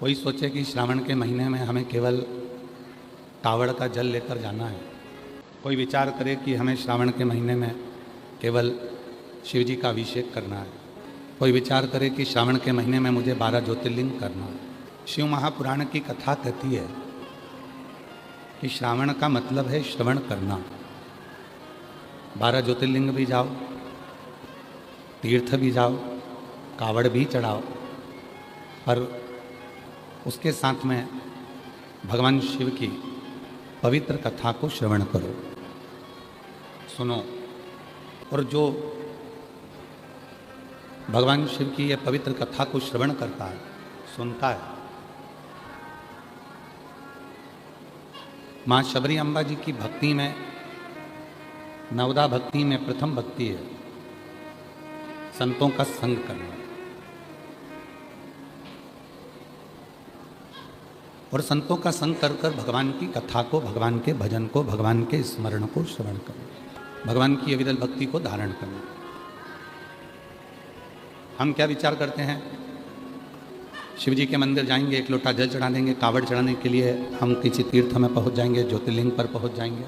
कोई सोचे कि श्रावण के महीने में हमें केवल कावड़ का जल लेकर जाना है। कोई विचार करे कि हमें श्रावण के महीने में केवल शिव जी का अभिषेक करना है। कोई विचार करे कि श्रावण के महीने में मुझे 12 ज्योतिर्लिंग करना है। शिव महापुराण की कथा कहती है कि श्रावण का मतलब है श्रवण करना। 12 ज्योतिर्लिंग भी जाओ, तीर्थ भी जाओ, कावड़ भी चढ़ाओ, पर उसके साथ में भगवान शिव की पवित्र कथा को श्रवण करो, सुनो। और जो भगवान शिव की यह पवित्र कथा को श्रवण करता है, सुनता है, माँ शबरी अम्बा जी की भक्ति में, नवदा भक्ति में प्रथम भक्ति है संतों का संग करना। और संतों का संग कर कर भगवान की कथा को, भगवान के भजन को, भगवान के स्मरण को श्रवण करना, भगवान की अविरल भक्ति को धारण करना। हम क्या विचार करते हैं, शिव जी के मंदिर जाएंगे, एक लोटा जल चढ़ा देंगे, कावड़ चढ़ाने के लिए हम किसी तीर्थ में पहुंच जाएंगे, ज्योतिर्लिंग पर पहुंच जाएंगे।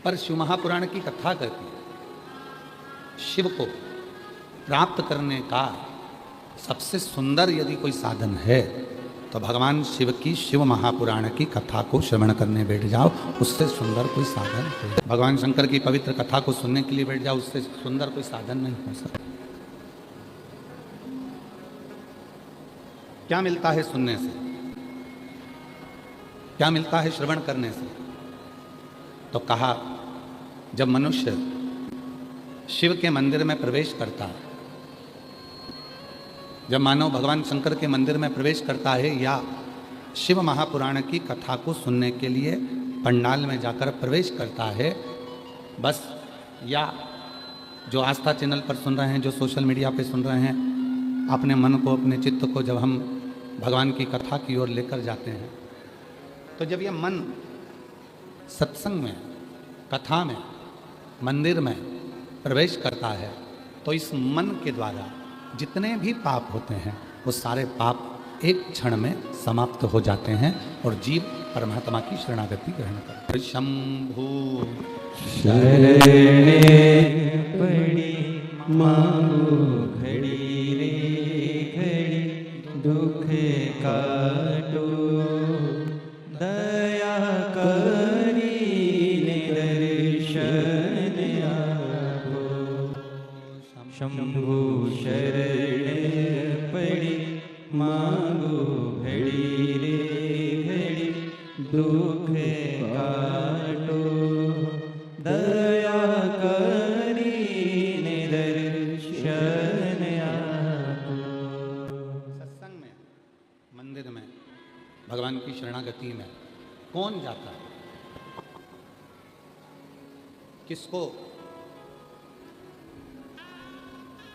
पर शिव महापुराण की कथा कहती है शिव को प्राप्त करने का सबसे सुंदर यदि कोई साधन है तो भगवान शिव की शिव महापुराण की कथा को श्रवण करने बैठ जाओ, उससे सुंदर कोई साधन है। भगवान शंकर की पवित्र कथा को सुनने के लिए बैठ जाओ, उससे सुंदर कोई साधन नहीं हो सकता। क्या मिलता है सुनने से, क्या मिलता है श्रवण करने से? तो कहा, जब मनुष्य शिव के मंदिर में प्रवेश करता है, जब मानव भगवान शंकर के मंदिर में प्रवेश करता है या शिव महापुराण की कथा को सुनने के लिए पंडाल में जाकर प्रवेश करता है, बस, या जो आस्था चैनल पर सुन रहे हैं, जो सोशल मीडिया पे सुन रहे हैं, अपने मन को, अपने चित्त को जब हम भगवान की कथा की ओर लेकर जाते हैं, तो जब यह मन सत्संग में, कथा में, मंदिर में प्रवेश करता है, तो इस मन के द्वारा जितने भी पाप होते हैं वो सारे पाप एक क्षण में समाप्त हो जाते हैं और जीव परमात्मा की शरणागति ग्रहण करता है। शंभु शरणे पड़ी मांगो घड़ी रे घड़ी, दुख काटो दया करी दर्शन आपो। शंभु शरण पड़ी मांगो घड़ी रे घड़ी, दुख काटो दया करी दर्शन आपो। सत्संग में, मंदिर में, भगवान की शरणागति में कौन जाता है? किसको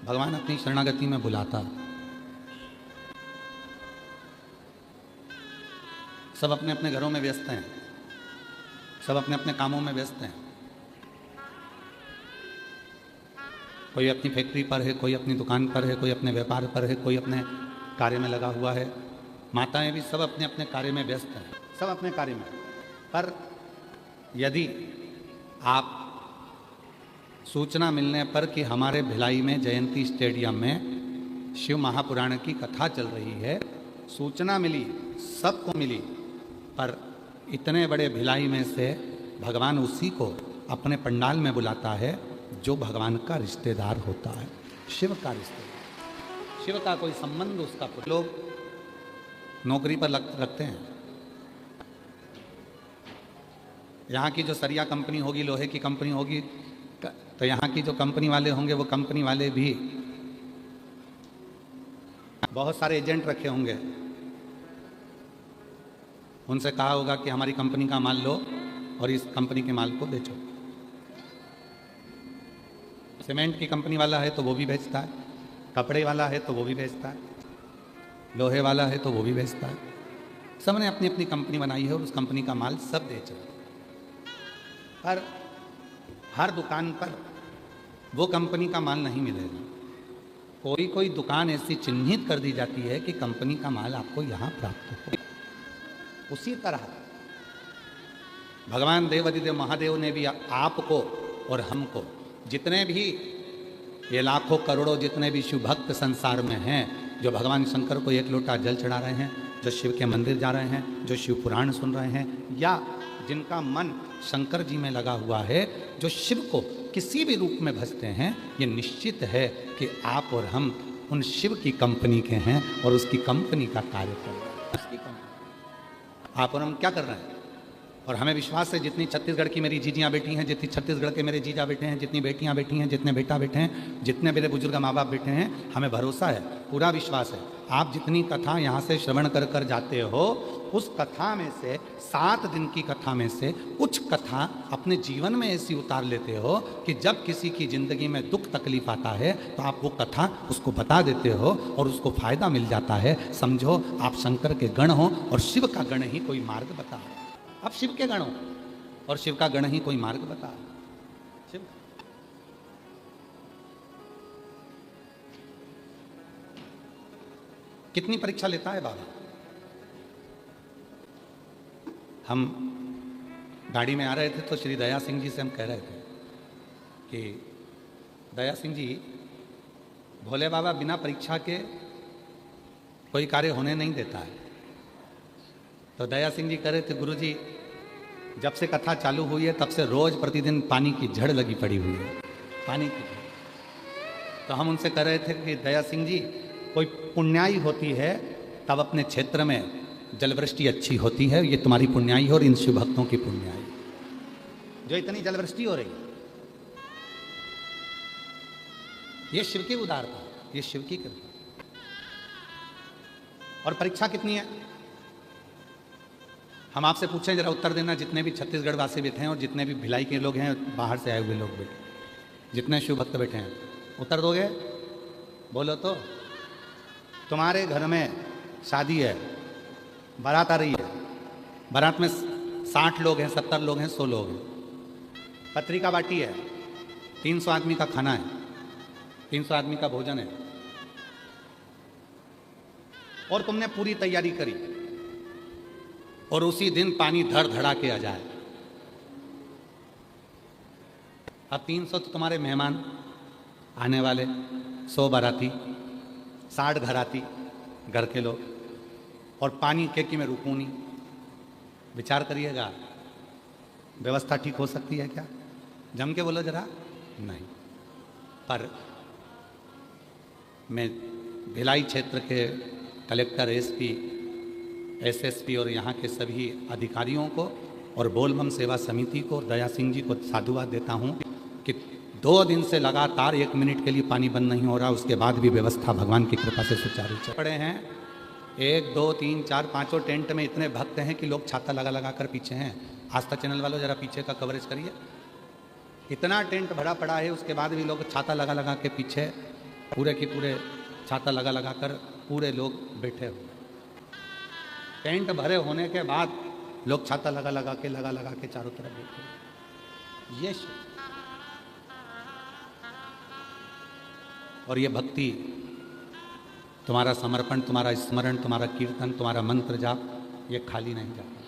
भगवान अपनी शरणागति में बुलाता? सब अपने अपने घरों में व्यस्त हैं, सब अपने अपने कामों में व्यस्त हैं। कोई अपनी फैक्ट्री पर है, कोई अपनी दुकान पर है, कोई अपने व्यापार पर है, कोई अपने कार्य में लगा हुआ है। माताएं भी सब अपने अपने कार्य में व्यस्त हैं, सब अपने कार्य में। पर यदि आप सूचना मिलने पर कि हमारे भिलाई में जयंती स्टेडियम में शिव महापुराण की कथा चल रही है, सूचना मिली, सबको मिली, पर इतने बड़े भिलाई में से भगवान उसी को अपने पंडाल में बुलाता है जो भगवान का रिश्तेदार होता है, शिव का रिश्तेदार। शिव का कोई संबंध उसका। लोग नौकरी पर रखते हैं, यहाँ की जो सरिया कंपनी होगी, लोहे की कंपनी होगी, तो यहाँ की जो कंपनी वाले होंगे वो कंपनी वाले भी बहुत सारे एजेंट रखे होंगे। उनसे कहा होगा कि हमारी कंपनी का माल लो और इस कंपनी के माल को बेचो। सीमेंट की कंपनी वाला है तो वो भी बेचता है, कपड़े वाला है तो वो भी बेचता है, लोहे वाला है तो वो भी बेचता है। सबने अपनी अपनी कंपनी बनाई है और उस कंपनी का माल सब बेच रहे हैं। पर हर दुकान पर वो कंपनी का माल नहीं मिलेगा। कोई कोई दुकान ऐसी चिन्हित कर दी जाती है कि कंपनी का माल आपको यहाँ प्राप्त हो। उसी तरह भगवान देवाधिदेव महादेव ने भी आपको और हमको, जितने भी ये लाखों करोड़ों जितने भी शिव भक्त संसार में हैं, जो भगवान शंकर को एक लोटा जल चढ़ा रहे हैं, जो शिव के मंदिर जा रहे हैं, जो शिव पुराण सुन रहे हैं, या जिनका मन शंकर जी में लगा हुआ है, जो शिव को किसी भी रूप में भजते हैं, ये निश्चित है कि आप और हम उन शिव की कंपनी के हैं और उसकी कंपनी का कार्य कर रहे हैं। उसकी कंपनी आप और हम क्या कर रहे हैं? और हमें विश्वास है, जितनी छत्तीसगढ़ की मेरी जीजियाँ बेटी हैं, जितनी छत्तीसगढ़ के मेरे जीजा बेटे हैं, जितनी बेटियाँ बेटी हैं, जितने बेटा बेटे हैं, जितने मेरे बुजुर्ग माँ बाप बेटे हैं, हमें भरोसा है, पूरा विश्वास है। आप जितनी कथा यहाँ से श्रवण कर कर जाते हो, उस कथा में से 7 दिन की कथा में से कुछ कथा अपने जीवन में ऐसी उतार लेते हो कि जब किसी की ज़िंदगी में दुख तकलीफ आता है तो आप वो कथा उसको बता देते हो और उसको फायदा मिल जाता है। समझो आप शंकर के गण हो और शिव का गण ही कोई मार्ग बता है। अब शिव के गण हो और शिव का गण ही कोई मार्ग बता है। शिव कितनी परीक्षा लेता है बाबा। हम गाड़ी में आ रहे थे तो श्री दया सिंह जी से हम कह रहे थे कि दया सिंह जी, भोले बाबा बिना परीक्षा के कोई कार्य होने नहीं देता है। तो दया सिंह जी कह रहे थे, गुरु जी जब से कथा चालू हुई है तब से रोज प्रतिदिन पानी की झड़ लगी पड़ी हुई है, पानी की झड़। तो हम उनसे कह रहे थे कि दया सिंह जी, कोई पुण्याई होती है तब अपने क्षेत्र में जलवृष्टि अच्छी होती है। ये तुम्हारी पुण्याई और इन शिव भक्तों की पुण्याई, जो इतनी जलवृष्टि हो रही है, ये शिव की उदारता, ये शिव की कृपा। और परीक्षा कितनी है हम आपसे पूछें, जरा उत्तर देना। जितने भी छत्तीसगढ़ वासी बैठे हैं और जितने भी भिलाई के लोग हैं, बाहर से आए हुए लोग बैठे, जितने शिव भक्त बैठे हैं, उत्तर दोगे? बोलो तो। तुम्हारे घर में शादी है, बारात आ रही है, बारात में 60 लोग हैं, 70 लोग हैं, 100 लोग हैं, पत्रिका बाटी है, 300 आदमी का खाना है, 300 आदमी का भोजन है, और तुमने पूरी तैयारी करी और उसी दिन पानी धड़ धड़ा के आ जाए। अब 300 तो तुम्हारे मेहमान आने वाले, 100 बाराती, 60 घराती घर के लोग, और पानी के में रुकूं नहीं। विचार करिएगा, व्यवस्था ठीक हो सकती है क्या? जम के बोलो जरा। नहीं। पर मैं भिलाई क्षेत्र के कलेक्टर, एसपी, एसएसपी और यहाँ के सभी अधिकारियों को और बोलबम सेवा समिति को, दया सिंह जी को साधुवाद देता हूँ कि 2 दिन से लगातार 1 मिनट के लिए पानी बंद नहीं हो रहा, उसके बाद भी व्यवस्था भगवान की कृपा से सुचारू चल पड़े हैं। 1, 2, 3, 4, 5 टेंट में इतने भक्त हैं कि लोग छाता लगा लगा कर पीछे हैं। आस्था चैनल वालों जरा पीछे का कवरेज करिए। इतना टेंट भरा पड़ा है, उसके बाद भी लोग छाता लगा लगा के पीछे, पूरे के पूरे छाता लगा लगा कर पूरे लोग बैठे हुए। टेंट भरे होने के बाद लोग छाता लगा लगा के चारों तरफ बैठे। ये और ये भक्ति, तुम्हारा समर्पण, तुम्हारा स्मरण, तुम्हारा कीर्तन, तुम्हारा मंत्र जाप, ये खाली नहीं जाता,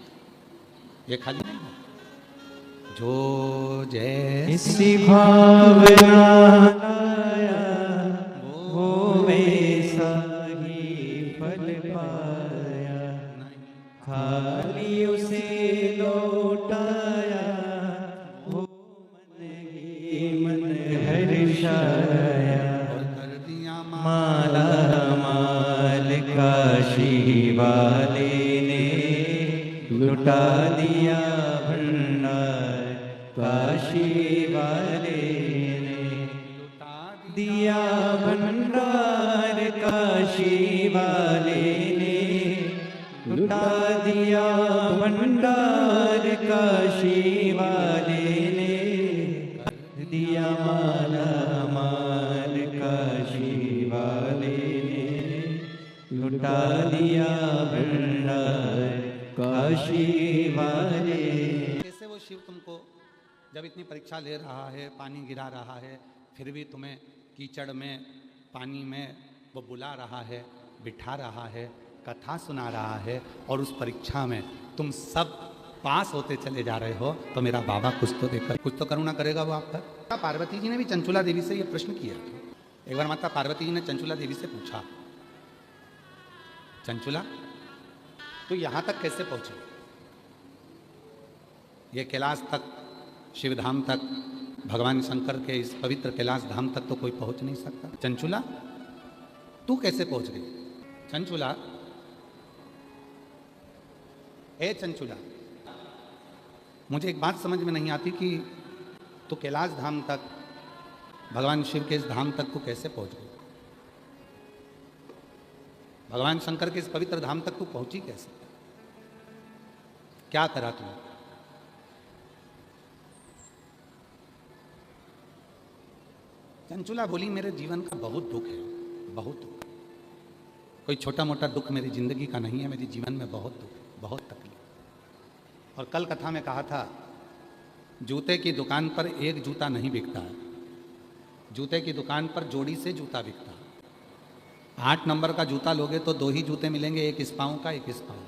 ये खाली नहीं जाता। जो जैसी भावना लाया वो वैसा ही फल पाया, खाली उसे लौटाया वो मन ही मन हर्षाया। माला माल काशी वाले ने लुटा दिया भंडार, काशी वाले ने लुटा दिया भंडार, काशी वाले ने लुटा दिया भंडार, काशी वाले ने दिया माला माल, काशी वाले ने लुटा दिया भंडार, काशी वाले। कैसे वो शिव तुमको जब इतनी परीक्षा ले रहा है, पानी गिरा रहा है, फिर भी तुम्हें कीचड़ में पानी में वो बुला रहा है, बिठा रहा है, कथा सुना रहा है, और उस परीक्षा में तुम सब पास होते चले जा रहे हो, तो मेरा बाबा कुछ तो देखकर कुछ तो करुणा करेगा वो आप पर। पार्वती जी ने भी चंचुला देवी से ये प्रश्न किया। एक बार माता पार्वती जी ने चंचुला देवी से पूछा, चंचुला तू यहां तक कैसे पहुंची? ये कैलाश तक, शिवधाम तक, भगवान शंकर के इस पवित्र कैलाश धाम तक तो कोई पहुंच नहीं सकता। चंचुला तू कैसे पहुंच गई? चंचुला, ए चंचुला, मुझे एक बात समझ में नहीं आती कि तू कैलाश धाम तक, भगवान शिव के इस धाम तक तू कैसे पहुंच गई? भगवान शंकर के इस पवित्र धाम तक तू पहुंची कैसे? क्या करा तू? चंचुला बोली, मेरे जीवन का बहुत दुख है, बहुत दुख। कोई छोटा मोटा दुख मेरी जिंदगी का नहीं है, मेरे जीवन में बहुत दुख, बहुत तकलीफ। और कल कथा में कहा था, जूते की दुकान पर एक जूता नहीं बिकता है, जूते की दुकान पर जोड़ी से जूता बिकता है। 8 नंबर का जूता लोगे तो 2 ही जूते मिलेंगे, एक इस पाँव का, एक इस पाँव।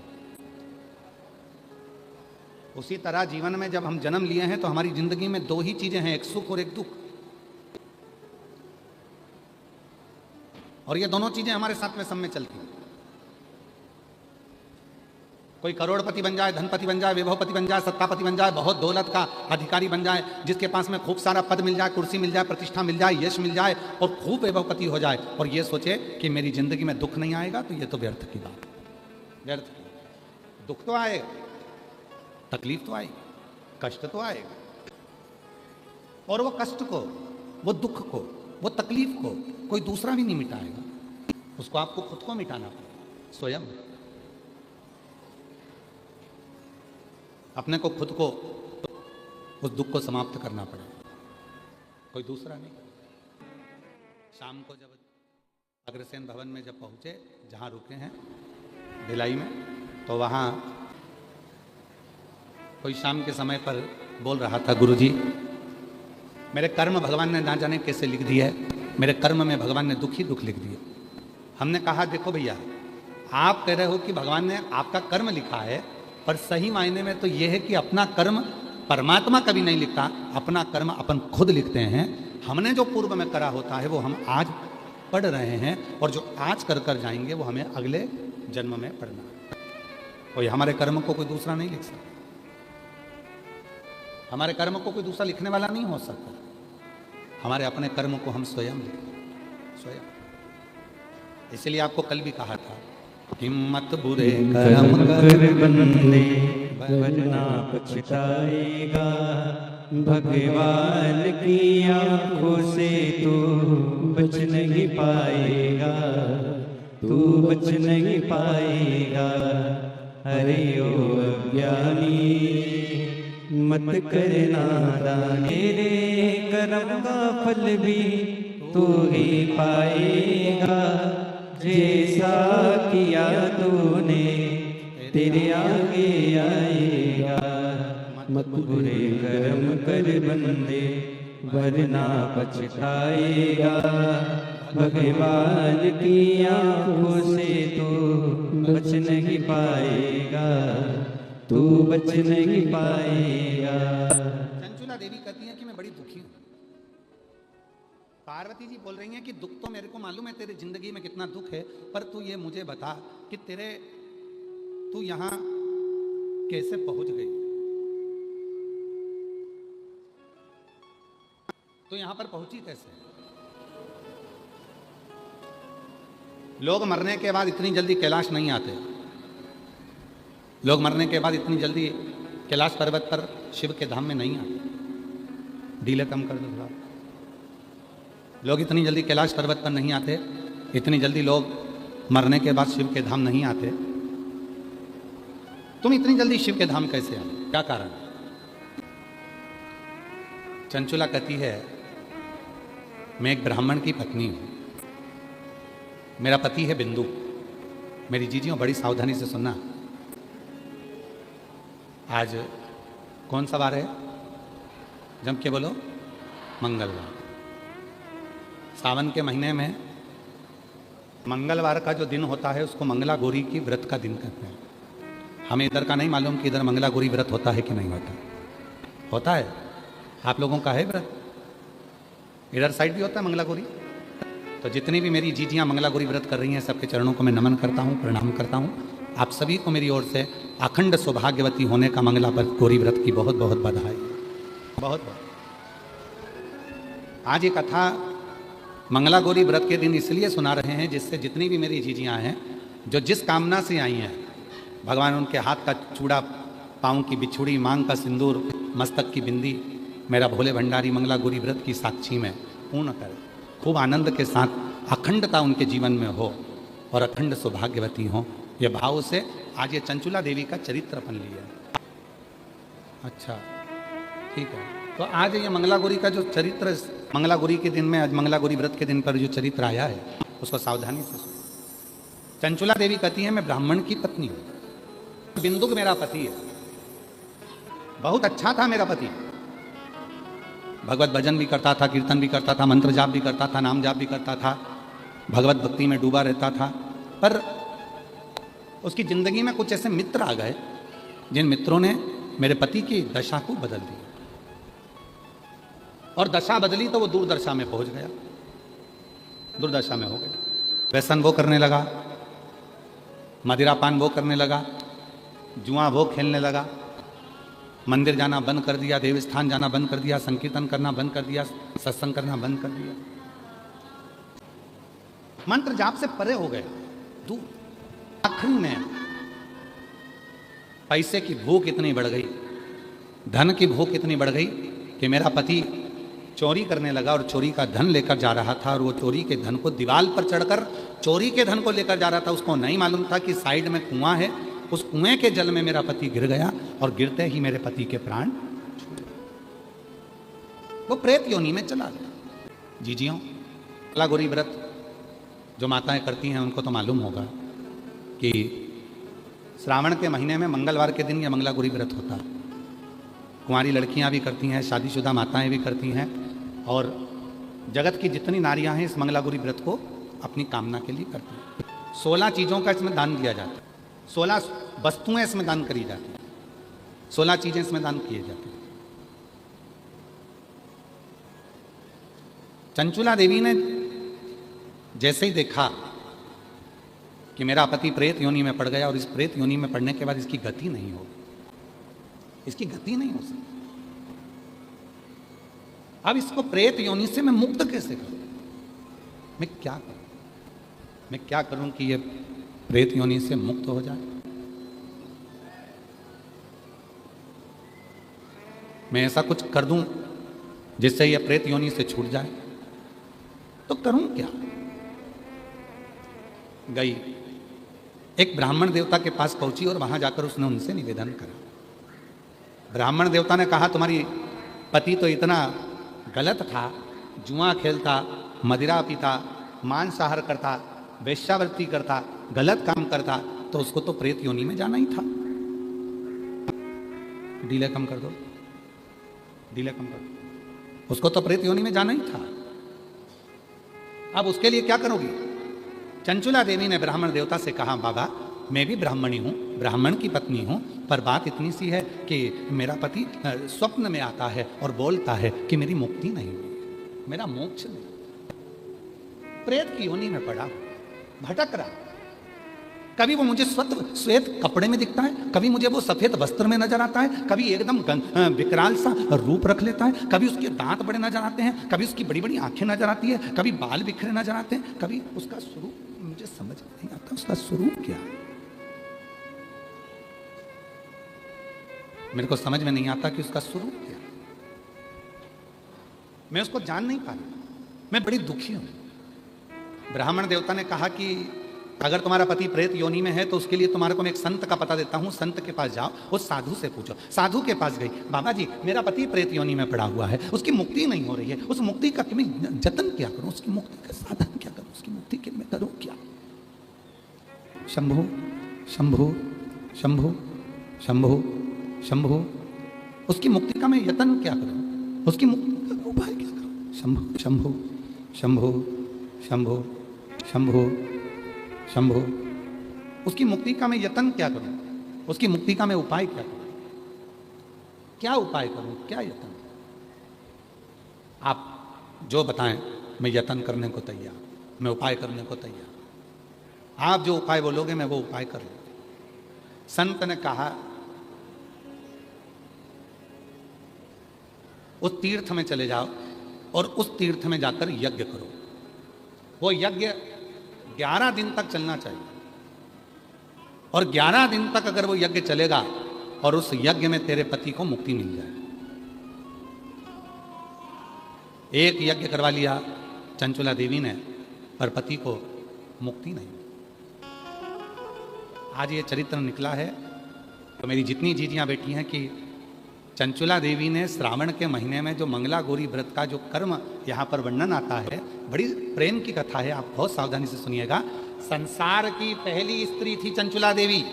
उसी तरह जीवन में जब हम जन्म लिए हैं तो हमारी जिंदगी में 2 ही चीजें हैं, एक सुख और एक दुख। और ये दोनों चीजें हमारे साथ में सब में चलती हैं। कोई करोड़पति बन जाए, धनपति बन जाए, वैभवपति बन जाए, सत्तापति बन जाए, बहुत दौलत का अधिकारी बन जाए, जिसके पास में खूब सारा पद मिल जाए, कुर्सी मिल जाए, प्रतिष्ठा मिल जाए, यश मिल जाए और खूब वैभवपति हो जाए, और ये सोचे कि मेरी जिंदगी में दुख नहीं आएगा, तो ये तो व्यर्थ की बात, व्यर्थ। दुख तो आएगा, तकलीफ तो आएगी, कष्ट तो आएगा, और वो कष्ट को, वो दुख को, वो तकलीफ को कोई दूसरा भी नहीं मिटाएगा, उसको आपको खुद को मिटाना पड़ेगा, स्वयं। अपने को, खुद को उस दुख को समाप्त करना पड़ेगा, कोई दूसरा नहीं। शाम को जब अग्रसेन भवन में जब पहुंचे, जहां रुके हैं भिलाई में, तो वहां कोई शाम के समय पर बोल रहा था, गुरुजी मेरे कर्म भगवान ने ना जाने कैसे लिख दिए है, मेरे कर्म में भगवान ने दुख ही दुख लिख दिए। हमने कहा, देखो भैया, आप कह रहे हो कि भगवान ने आपका कर्म लिखा है, पर सही मायने में तो यह है कि अपना कर्म परमात्मा कभी नहीं लिखता, अपना कर्म अपन खुद लिखते हैं। हमने जो पूर्व में करा होता है वो हम आज पढ़ रहे हैं, और जो आज कर कर जाएंगे वो हमें अगले जन्म में पढ़ना है। कोई हमारे कर्म को कोई दूसरा नहीं लिख सकता, हमारे कर्म को कोई दूसरा लिखने वाला नहीं हो सकता। हमारे अपने कर्म को हम स्वयं लिखते, स्वयं। इसलिए आपको कल भी कहा था, हिम्मत बुरे कर्म कर बंदे वरना पछताएगा, भगवान की आंखों से तू बच नहीं पाएगा, तू बच नहीं पाएगा। अरे ओ अज्ञानी मत करना दान, तेरे कर्म का फल भी तू ही पाएगा, जैसा किया तूने तेरे आगे आएगा। मत बुरे कर्म कर बंदे वरना पछताएगा, भगवान की आंखों से तू बच नहीं पाएगा, तू बच नहीं पाएगा। चंचुला देवी कहती है कि मैं बड़ी दुखी हूं। पार्वती जी बोल रही हैं कि दुख तो मेरे को मालूम है, तेरी जिंदगी में कितना दुख है, पर तू ये मुझे बता कि तू यहां कैसे पहुंच गई, तू यहां पर पहुंची कैसे? लोग मरने के बाद इतनी जल्दी कैलाश नहीं आते, लोग मरने के बाद इतनी जल्दी कैलाश पर्वत पर शिव के धाम में नहीं आते। डीले कम कर दो थोड़ा। लोग इतनी जल्दी कैलाश पर्वत पर नहीं आते, इतनी जल्दी लोग मरने के बाद शिव के धाम नहीं आते। तुम इतनी जल्दी शिव के धाम कैसे आए, क्या कारण? चंचुला कहती है, मैं एक ब्राह्मण की पत्नी हूं, मेरा पति है बिंदु। मेरी जीजियों बड़ी सावधानी से सुनना। आज कौन सा वार है? जम के बोलो, मंगलवार। सावन के महीने में मंगलवार का जो दिन होता है उसको मंगला गौरी की व्रत का दिन कहते हैं। हमें इधर का नहीं मालूम कि इधर मंगला गौरी व्रत होता है कि नहीं होता। होता है? आप लोगों का है व्रत? इधर साइड भी होता है मंगला गौरी? तो जितनी भी मेरी जीजियाँ मंगला गौरी व्रत कर रही हैं सबके चरणों को मैं नमन करता हूँ, प्रणाम करता हूँ। आप सभी को मेरी ओर से अखंड सौभाग्यवती होने का मंगला गौरी व्रत की बहुत बहुत बधाई। बहुत बहुत। आज ये कथा मंगला गौरी व्रत के दिन इसलिए सुना रहे हैं जिससे जितनी भी मेरी जीजियाँ हैं जो जिस कामना से आई हैं, भगवान उनके हाथ का चूड़ा, पाँव की बिछुड़ी, मांग का सिंदूर, मस्तक की बिंदी मेरा भोले भंडारी मंगला गौरी व्रत की साक्षी में पूर्ण करे। खूब आनंद के साथ अखंडता उनके जीवन में हो और अखंड सौभाग्यवती हो, ये भाव से आज ये चंचुला देवी का चरित्र अपन लिया। अच्छा, ठीक है। तो आज ये मंगला गौरी का जो चरित्र, मंगला गौरी के दिन में, आज मंगला गौरी व्रत के दिन पर जो चरित्र आया है उसको सावधानी से सुनो। चंचुला देवी कहती है मैं ब्राह्मण की पत्नी हूँ, बिंदुक मेरा पति है, बहुत अच्छा था मेरा पति, भगवत भजन भी करता था, कीर्तन भी करता था, मंत्र जाप भी करता था, नाम जाप भी करता था, भगवत भक्ति में डूबा रहता था। पर उसकी जिंदगी में कुछ ऐसे मित्र आ गए जिन मित्रों ने मेरे पति की दशा को बदल दिया, और दशा बदली तो वो दुर्दशा में पहुंच गया, दुर्दशा में हो गया। व्यसन वो करने लगा, मदिरापान वो करने लगा, जुआ वो खेलने लगा, मंदिर जाना बंद कर दिया, देवस्थान जाना बंद कर दिया, संकीर्तन करना बंद कर दिया, सत्संग करना बंद कर दिया, मंत्र जाप से परे हो गया, दूर। आखिरी में पैसे की भूख इतनी बढ़ गई, धन की भूख इतनी बढ़ गई कि मेरा पति चोरी करने लगा और चोरी का धन लेकर जा रहा था, और वो चोरी के धन को दीवार पर चढ़कर चोरी के धन को लेकर जा रहा था। उसको नहीं मालूम था कि साइड में कुआं है, उस कुएं के जल में मेरा पति गिर गया और गिरते ही मेरे पति के प्राण छूटे, वो प्रेत योनि में चला गया। जीजियों, मंगला गौरी व्रत जो माताएं करती हैं उनको तो मालूम होगा कि श्रावण के महीने में मंगलवार के दिन यह मंगला गौरी व्रत होता है। कुंवारी लड़कियां भी करती हैं, शादीशुदा माताएं भी करती हैं, और जगत की जितनी नारियां हैं इस मंगला गौरी व्रत को अपनी कामना के लिए करती हैं। 16 चीज़ों का इसमें दान दिया जाता है, 16 वस्तुएं इसमें दान करी जाती हैं, 16 चीज़ें इसमें दान किए जाते हैं। चंचुला देवी ने जैसे ही देखा कि मेरा पति प्रेत योनि में पड़ गया, और इस प्रेत योनि में पड़ने के बाद इसकी गति नहीं होगी, इसकी गति नहीं हो सकती, अब इसको प्रेत योनि से मैं मुक्त कैसे करूं? मैं क्या करूं? मैं क्या करूं कि ये प्रेत योनि से मुक्त हो जाए? मैं ऐसा कुछ कर दूं जिससे ये प्रेत योनि से छूट जाए, तो करूं क्या? गई, एक ब्राह्मण देवता के पास पहुंची और वहां जाकर उसने उनसे निवेदन करा। ब्राह्मण देवता ने कहा तुम्हारी पति तो इतना गलत था, जुआ खेलता, मदिरा पीता, मांसाहार करता, वेश्यावृत्ति करता, गलत काम करता, तो उसको तो प्रेत योनि में जाना ही था। डीले कम कर दो, डीले कम कर दो, उसको तो प्रेत योनि में जाना ही था। अब उसके लिए क्या करोगी? चंचुला देवी ने ब्राह्मण देवता से कहा बाबा मैं भी ब्राह्मणी हूँ, ब्राह्मण की पत्नी हूँ, पर बात इतनी सी है कि मेरा पति स्वप्न में आता है और बोलता है कि मेरी मुक्ति नहीं हुई, मेरा मोक्ष नहीं, प्रेत की योनि में पड़ा, भटक रहा, कभी वो मुझे श्वेत कपड़े में दिखता है, कभी मुझे वो सफेद वस्त्र में नजर आता है, कभी एकदम विकराल सा रूप रख लेता है, कभी उसके दांत बड़े नजर आते हैं, कभी उसकी बड़ी बड़ी आंखें नजर आती है, कभी बाल बिखरे नजर आते हैं, कभी उसका स्वरूप मुझे समझ नहीं आता, उसका स्वरूप क्या है, मेरे को समझ में नहीं आता कि उसका स्वरूप क्या है, मैं उसको जान नहीं पा रहा, मैं बड़ी दुखी हूं। ब्राह्मण देवता ने कहा कि अगर तुम्हारा पति प्रेत योनि में है तो उसके लिए तुम्हारे को मैं एक संत का पता देता हूँ, संत के पास जाओ, उस साधु से पूछो। साधु के पास गई, बाबा जी मेरा पति प्रेत योनि में पड़ा हुआ है, उसकी मुक्ति नहीं हो रही है, उस मुक्ति का मैं जतन क्या करूँ, उसकी मुक्ति का साधन क्या करूँ, उसकी मुक्ति के मैं करूँ क्या? शंभु शंभु शंभु शंभु शंभु, उसकी मुक्ति का मैं यतन क्या करूँ, उसकी मुक्ति का उपाय क्या करूँ? शंभु शंभु शंभु शंभु शंभु शंभो, उसकी मुक्ति का मैं यत्न क्या करूं? उसकी मुक्ति का मैं उपाय क्या करूं? क्या उपाय करूं, क्या यत्न? आप जो बताएं, मैं यत्न करने को तैयार, मैं उपाय करने को तैयार। आप जो उपाय बोलोगे मैं वो उपाय कर लूंगा। संत ने कहा उस तीर्थ में चले जाओ और उस तीर्थ में जाकर यज्ञ करो। वो यज्ञ 11 दिन तक चलना चाहिए, और 11 दिन तक अगर वो यज्ञ चलेगा और उस यज्ञ में तेरे पति को मुक्ति मिल जाए। एक यज्ञ करवा लिया चंचुला देवी ने, पर पति को मुक्ति नहीं। आज ये चरित्र निकला है, तो मेरी जितनी जीजियां बैठी हैं कि चंचुला देवी ने श्रावण के महीने में जो मंगला गौरी व्रत का जो कर्म यहाँ पर वर्णन आता है, बड़ी प्रेम की कथा है, आप बहुत सावधानी से सुनिएगा। संसार की पहली स्त्री थी चंचुला देवी,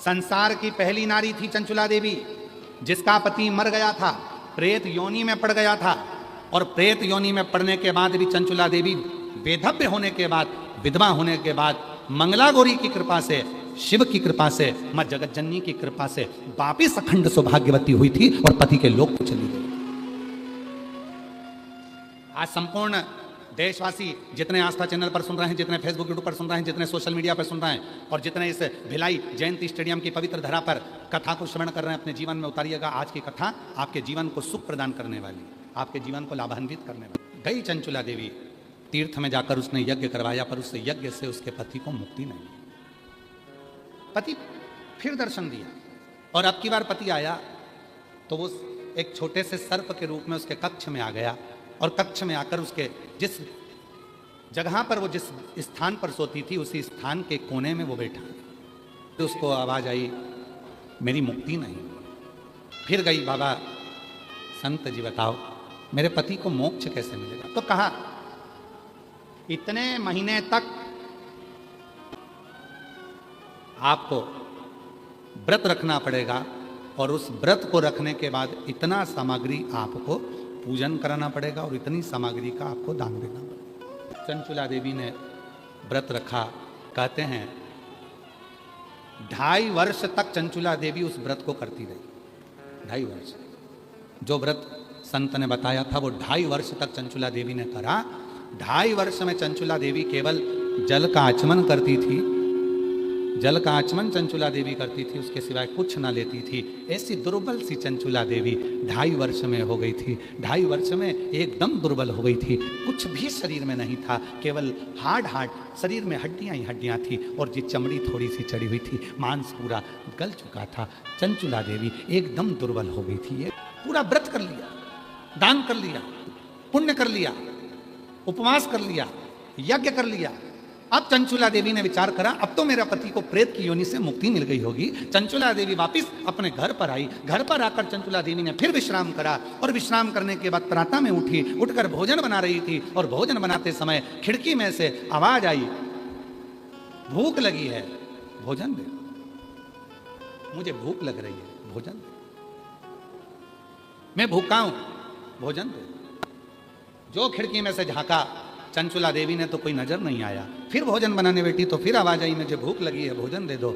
संसार की पहली नारी थी चंचुला देवी, जिसका पति मर गया था, प्रेत योनि में पड़ गया था, और प्रेत योनि में पड़ने के बाद भी चंचुला देवी वेधव्य होने के बाद, विधवा होने के बाद, मंगला गौरी की कृपा से, शिव की कृपा से, मां जगत जननी की कृपा से वापिस अखंड सौभाग्यवती हुई थी और पति के लोक को चली गई। आज संपूर्ण देशवासी जितने आस्था चैनल पर सुन रहे हैं, जितने फेसबुक यूट्यूब पर सुन रहे हैं, जितने सोशल मीडिया पर सुन रहे हैं, और जितने इस भिलाई जयंती स्टेडियम की पवित्र धरा पर कथा को श्रवण कर रहे हैं, अपने जीवन में उतारिएगा। आज की कथा आपके जीवन को सुख प्रदान करने वाली, आपके जीवन को लाभान्वित करने वाली। गई चंचुला देवी तीर्थ में जाकर उसने यज्ञ करवाया, पर उस यज्ञ से उसके पति को मुक्ति नहीं। पति फिर दर्शन दिया, और अब की बार पति आया तो वो एक छोटे से सर्प के रूप में उसके कक्ष में आ गया, और कक्ष में आकर उसके जिस जगह पर वो जिस स्थान पर सोती थी, उसी स्थान के कोने में वो बैठा। तो उसको आवाज आई, मेरी मुक्ति नहीं। फिर गई, बाबा संत जी बताओ मेरे पति को मोक्ष कैसे मिलेगा? तो कहा इतने महीने तक आपको व्रत रखना पड़ेगा, और उस व्रत को रखने के बाद इतना सामग्री आपको पूजन कराना पड़ेगा, और इतनी सामग्री का आपको दान देना पड़ेगा। चंचुला देवी ने व्रत रखा। कहते हैं 2.5 वर्ष तक चंचुला देवी उस व्रत को करती रही। 2.5 वर्ष जो व्रत संत ने बताया था, वो 2.5 वर्ष तक चंचुला देवी ने करा। 2.5 वर्ष में चंचुला देवी केवल जल का आचमन करती थी, जल का आचमन चंचुला देवी करती थी, उसके सिवाय कुछ ना लेती थी। ऐसी दुर्बल सी चंचुला देवी 2.5 वर्ष में हो गई थी। 2.5 वर्ष में एकदम दुर्बल हो गई थी, कुछ भी शरीर में नहीं था, केवल हाड शरीर में हड्डियां ही हड्डियां थी, और जी चमड़ी थोड़ी सी चढ़ी हुई थी, मांस पूरा गल चुका था। चंचुला देवी एकदम दुर्बल हो गई थी। पूरा व्रत कर लिया, दान कर लिया, पुण्य कर लिया, उपवास कर लिया, यज्ञ कर लिया। अब चंचुला देवी ने विचार करा, अब तो मेरा पति को प्रेत की योनि से मुक्ति मिल गई होगी। चंचुला देवी वापस अपने घर पर आई। घर पर आकर चंचुला देवी ने फिर विश्राम करा, और विश्राम करने के बाद प्रातः में उठी, उठकर भोजन बना रही थी, और भोजन बनाते समय खिड़की में से आवाज आई, भूख लगी है, भोजन दे, मुझे भूख लग रही है, भोजन दे, मैं भूखा हूं, भोजन दे। जो खिड़की में से झांका, चंचुला देवी ने तो कोई नजर नहीं आया। फिर भोजन बनाने बैठी तो फिर आवाज आई, मुझे भूख लगी है, भोजन दे दो।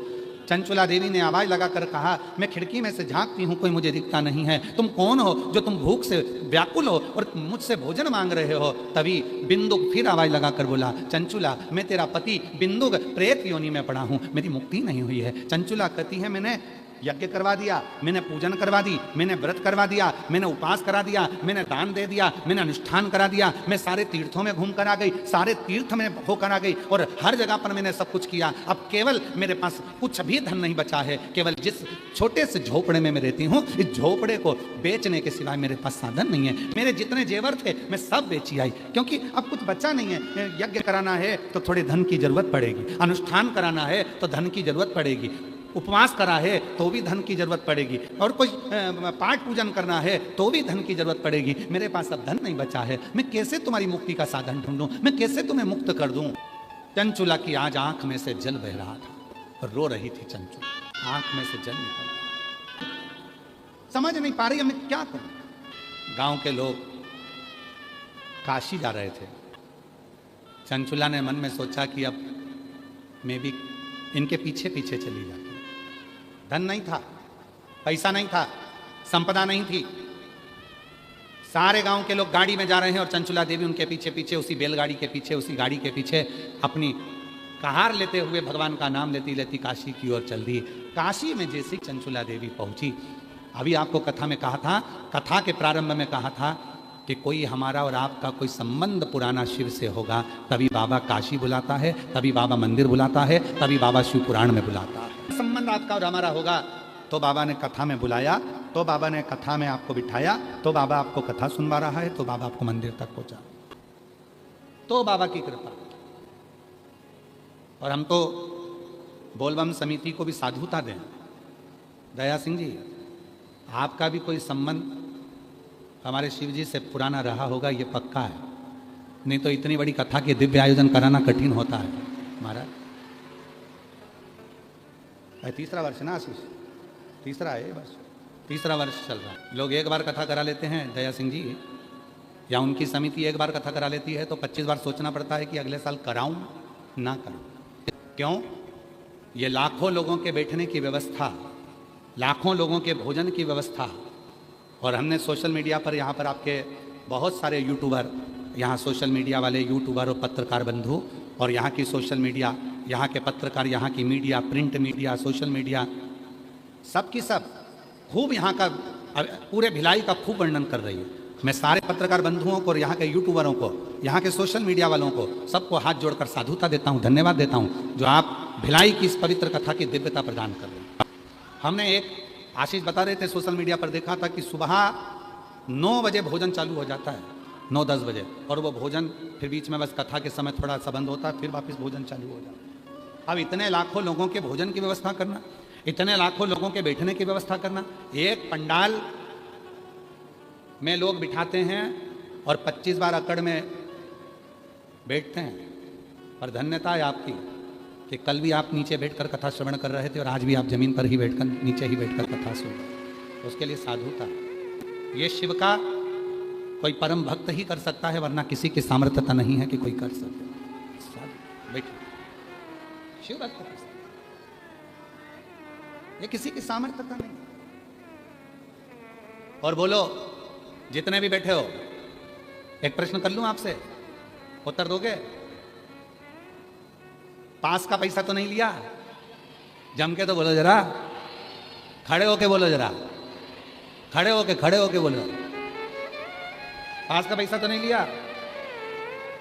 चंचुला देवी ने आवाज लगाकर कहा, मैं खिड़की में से झांकती हूं, कोई मुझे दिखता नहीं है, तुम कौन हो जो तुम भूख से व्याकुल हो और मुझसे भोजन मांग रहे हो? तभी बिंदुक फिर आवाज लगाकर बोला, चंचुला मैं तेरा पति बिंदुक प्रेत योनि में पड़ा हूं, मेरी मुक्ति नहीं हुई है। चंचुला कहती है, मैंने यज्ञ करवा दिया, मैंने पूजन करवा दी, मैंने व्रत करवा दिया, मैंने उपवास करा दिया, मैंने दान दे दिया, मैंने अनुष्ठान करा दिया, मैं सारे तीर्थों में घूम कर आ गई, सारे तीर्थ में होकर आ गई, और हर जगह पर मैंने सब कुछ किया। अब केवल मेरे पास कुछ भी धन नहीं बचा है, केवल जिस छोटे से झोपड़े में मैं रहती हूँ, इस झोपड़े को बेचने के सिवाय मेरे पास साधन नहीं है। मेरे जितने जेवर थे मैं सब बेची आई, क्योंकि अब कुछ बचा नहीं है। यज्ञ कराना है तो थोड़े धन की जरूरत पड़ेगी, अनुष्ठान कराना है तो धन की जरूरत पड़ेगी, उपवास करा है तो भी धन की जरूरत पड़ेगी, और कोई पाठ पूजन करना है तो भी धन की जरूरत पड़ेगी। मेरे पास अब धन नहीं बचा है, मैं कैसे तुम्हारी मुक्ति का साधन ढूंढूं, मैं कैसे तुम्हें मुक्त कर दूं? चंचुला की आज आंख में से जल बह रहा था, रो रही थी चंचुला, आंख में से जल निकल रहा, समझ नहीं पा रही मैं क्या करूं। गांव के लोग काशी जा रहे थे। चंचुला ने मन में सोचा कि अब में भी इनके पीछे पीछे चली जाती। धन नहीं था, पैसा नहीं था, संपदा नहीं थी, सारे गांव के लोग गाड़ी में जा रहे हैं और चंचुला देवी उनके पीछे पीछे, उसी बैलगाड़ी के पीछे, उसी गाड़ी के पीछे अपनी कहार लेते हुए भगवान का नाम लेती लेती काशी की ओर चल दी। काशी में जैसी चंचुला देवी पहुंची, अभी आपको कथा में कहा था, कथा के प्रारंभ में कहा था कि कोई हमारा और आपका कोई संबंध पुराना शिव से होगा, तभी बाबा काशी बुलाता है, तभी बाबा मंदिर बुलाता है, तभी बाबा शिव पुराण में बुलाता है। संबंध आपका और हमारा होगा तो बाबा ने कथा में बुलाया, तो बाबा ने कथा में आपको बिठाया, तो बाबा आपको कथा सुनवा रहा है, तो बाबा आपको मंदिर तक पहुंचा, तो बाबा की कृपा। और हम तो बोलबम समिति को भी साधुता दें। दया सिंह जी, आपका भी कोई संबंध हमारे शिव जी से पुराना रहा होगा, ये पक्का है, नहीं तो इतनी बड़ी कथा के दिव्य आयोजन कराना कठिन होता है। महाराज तीसरा वर्ष ना आशीष, तीसरा है बस, तीसरा वर्ष चल रहा है। लोग एक बार कथा करा लेते हैं दया सिंह जी, या उनकी समिति एक बार कथा करा लेती है तो 25 बार सोचना पड़ता है कि अगले साल कराऊं ना करूं। क्यों? ये लाखों लोगों के बैठने की व्यवस्था, लाखों लोगों के भोजन की व्यवस्था, और हमने सोशल मीडिया पर यहाँ पर आपके बहुत सारे यूट्यूबर, यहाँ सोशल मीडिया वाले यूट्यूबर और पत्रकार बंधु, और यहाँ की सोशल मीडिया, यहाँ के पत्रकार, यहाँ की media, print media, social media, सब की सब खूब यहाँ का पूरे भिलाई का खूब वर्णन कर रही है। मैं सारे पत्रकार बंधुओं को और यहाँ के यूट्यूबरों को, यहाँ के सोशल मीडिया वालों को, सबको हाथ जोड़कर साधुता देता हूँ, धन्यवाद देता हूँ जो आप भिलाई की इस पवित्र कथा की दिव्यता प्रदान कर रहे हैं। हमने एक आशीष बता रहे थे सोशल मीडिया पर देखा था कि सुबह 9 बजे भोजन चालू हो जाता है, 9-10 बजे, और वो भोजन फिर बीच में बस कथा के समय थोड़ा सा बंद होता है, फिर वापस भोजन चालू हो जाता है। अब इतने लाखों लोगों के भोजन की व्यवस्था करना, इतने लाखों लोगों के बैठने की व्यवस्था करना, एक पंडाल में लोग बिठाते हैं और 25 बार अकड़ में बैठते हैं। पर धन्यता है आपकी कि कल भी आप नीचे बैठकर कथा श्रवण कर रहे थे और आज भी आप जमीन पर ही बैठकर, नीचे ही बैठकर कथा सुन रहे हैं। उसके लिए साधुता, ये शिव का कोई परम भक्त ही कर सकता है, वरना किसी की सामर्थ्यता नहीं है कि कोई कर सके। बैठिए, शिव भक्त कर सकता, ये किसी की सामर्थ्यता नहीं। और बोलो, जितने भी बैठे हो, एक प्रश्न कर लूं आपसे, उत्तर दोगे? पास का पैसा तो नहीं लिया? जम के तो बोलो जरा, खड़े होके बोलो जरा, खड़े होके बोलो, पास का पैसा तो नहीं लिया?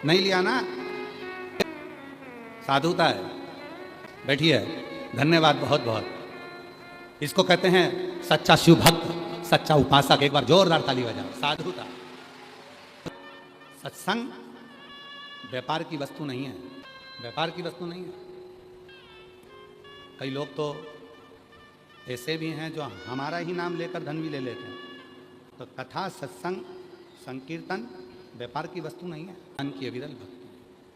नहीं लिया ना? साधुता है। बैठिए, धन्यवाद बहुत बहुत। इसको कहते हैं सच्चा शिव भक्त, सच्चा उपासक। एक बार जोरदार ताली बजाओ। साधुता, सत्संग व्यापार की वस्तु नहीं है, व्यापार की वस्तु नहीं है। कई लोग तो ऐसे भी हैं जो हमारा ही नाम लेकर धन भी ले लेते हैं। तो कथा, सत्संग, संकीर्तन व्यापार की वस्तु नहीं है, धन की अविरल भक्ति।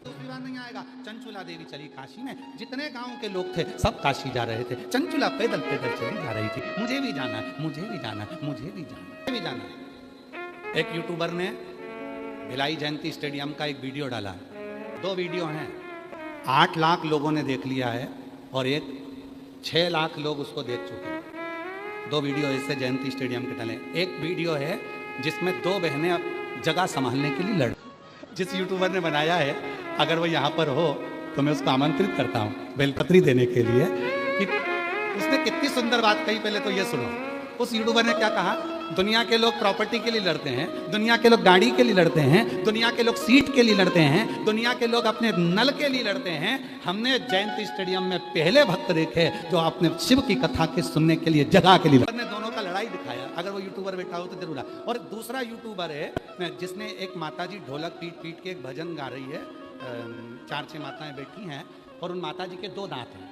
दूसरी बार नहीं आएगा। चंचुला देवी चली काशी में, जितने गांव के लोग थे सब काशी जा रहे थे। चंचुला पैदल पैदल चली जा रही थी, मुझे भी जाना है, मुझे भी जाना है, मुझे भी जाना है, मुझे भी जाना है। एक यूट्यूबर ने भिलाई जयंती स्टेडियम का एक वीडियो डाला, 2 वीडियो हैं, 8 लाख लोगों ने देख लिया है और एक 6 लाख लोग उसको देख चुके हैं। 2 वीडियो ऐसे जयंती स्टेडियम के डाले। एक वीडियो है जिसमें 2 बहनें जगह संभालने के लिए लड़, जिस यूट्यूबर ने बनाया है, अगर वो यहाँ पर हो तो मैं उसको आमंत्रित करता हूँ बेलपत्री देने के लिए कि उसने कितनी सुंदर बात कही। पहले तो ये सुनो, उस यूट्यूबर ने क्या कहा, दुनिया के लोग प्रॉपर्टी के लिए लड़ते हैं, दुनिया के लोग गाड़ी के लिए लड़ते हैं, दुनिया के लोग सीट के लिए लड़ते हैं, दुनिया के लोग अपने नल के लिए लड़ते हैं। हमने जयंती स्टेडियम में पहले भक्त देखे जो आपने शिव की कथा के सुनने के लिए जगह के लिए ने दोनों का लड़ाई दिखाया। अगर वो यूट्यूबर बैठा हो तो जरूर। और दूसरा यूट्यूबर है जिसने एक माताजी ढोलक पीट पीट के एक भजन गा रही है, 4-6 माताएं बैठी हैं और उन माताजी के 2 दांत हैं।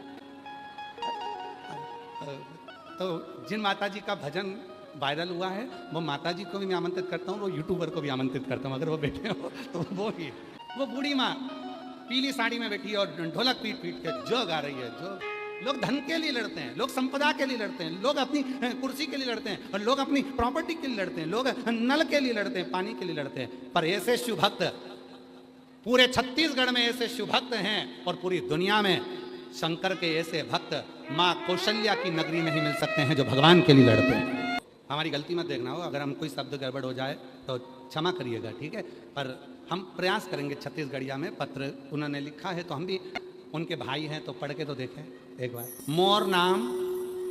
तो जिन माताजी का भजन वायरल हुआ है वो माताजी को भी मैं आमंत्रित करता हूँ, वो यूट्यूबर को भी आमंत्रित करता हूँ, अगर वो बैठे हो तो वो भी। वो बूढ़ी माँ पीली साड़ी में बैठी है और ढोलक पीट पीट के जो गा रही है। जो लोग धन के लिए लड़ते हैं, लोग संपदा के लिए लड़ते हैं, लोग अपनी कुर्सी के लिए लड़ते हैं, और लोग अपनी प्रॉपर्टी के लिए लड़ते हैं, लोग नल के लिए लड़ते हैं, पानी के लिए लड़ते हैं। पर ऐसे शिव भक्त पूरे छत्तीसगढ़ में ऐसे शिव भक्त हैं और पूरी दुनिया में शंकर के ऐसे भक्त माँ कौशल्या की नगरी में ही मिल सकते हैं जो भगवान के लिए लड़ते हैं। हमारी गलती मत देखना हो, अगर हम कोई शब्द गड़बड़ हो जाए तो क्षमा करिएगा, ठीक है। पर हम प्रयास करेंगे। छत्तीसगढ़िया में पत्र उन्होंने लिखा है तो हम भी उनके भाई हैं तो पढ़ के तो देखें एक बार। मोर नाम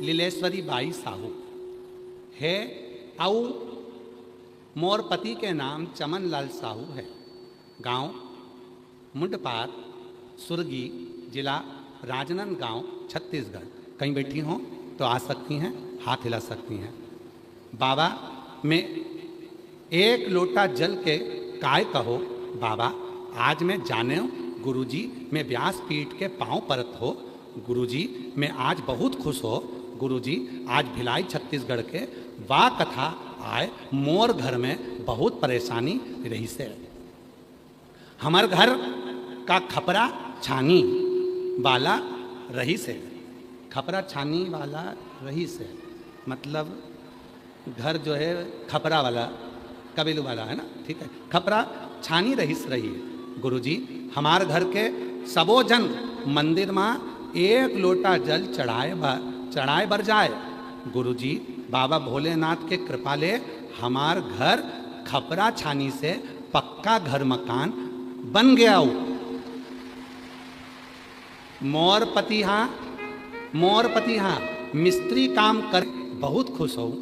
लीलेश्वरी बाई साहू है आउ मोर पति के नाम चमन लाल साहू है। गांव मुंडपार, सुरगी, जिला राजनांदगांव, छत्तीसगढ़। कहीं बैठी हों तो आ सकती हैं, हाथ हिला सकती हैं। बाबा में एक लोटा जल के काय कहो बाबा, आज मैं जाने गुरुजी मैं व्यासपीठ के पांव परत हो। गुरुजी मैं आज बहुत खुश हो। गुरुजी आज भिलाई छत्तीसगढ़ के वाह कथा आए मोर घर में बहुत परेशानी रही से। हमार घर का खपरा छानी वाला रही से। खपरा छानी वाला रही से मतलब घर जो है खपरा वाला कबीलू वाला है ना, ठीक है। खपरा छानी रहीस रही है। गुरुजी हमार घर के सबो जन मंदिर में एक लोटा जल चढ़ाए बर जाए। गुरुजी बाबा भोलेनाथ के कृपा ले हमार घर खपरा छानी से पक्का घर मकान बन गया हो। मोर पति हाँ मिस्त्री काम कर बहुत खुश हो।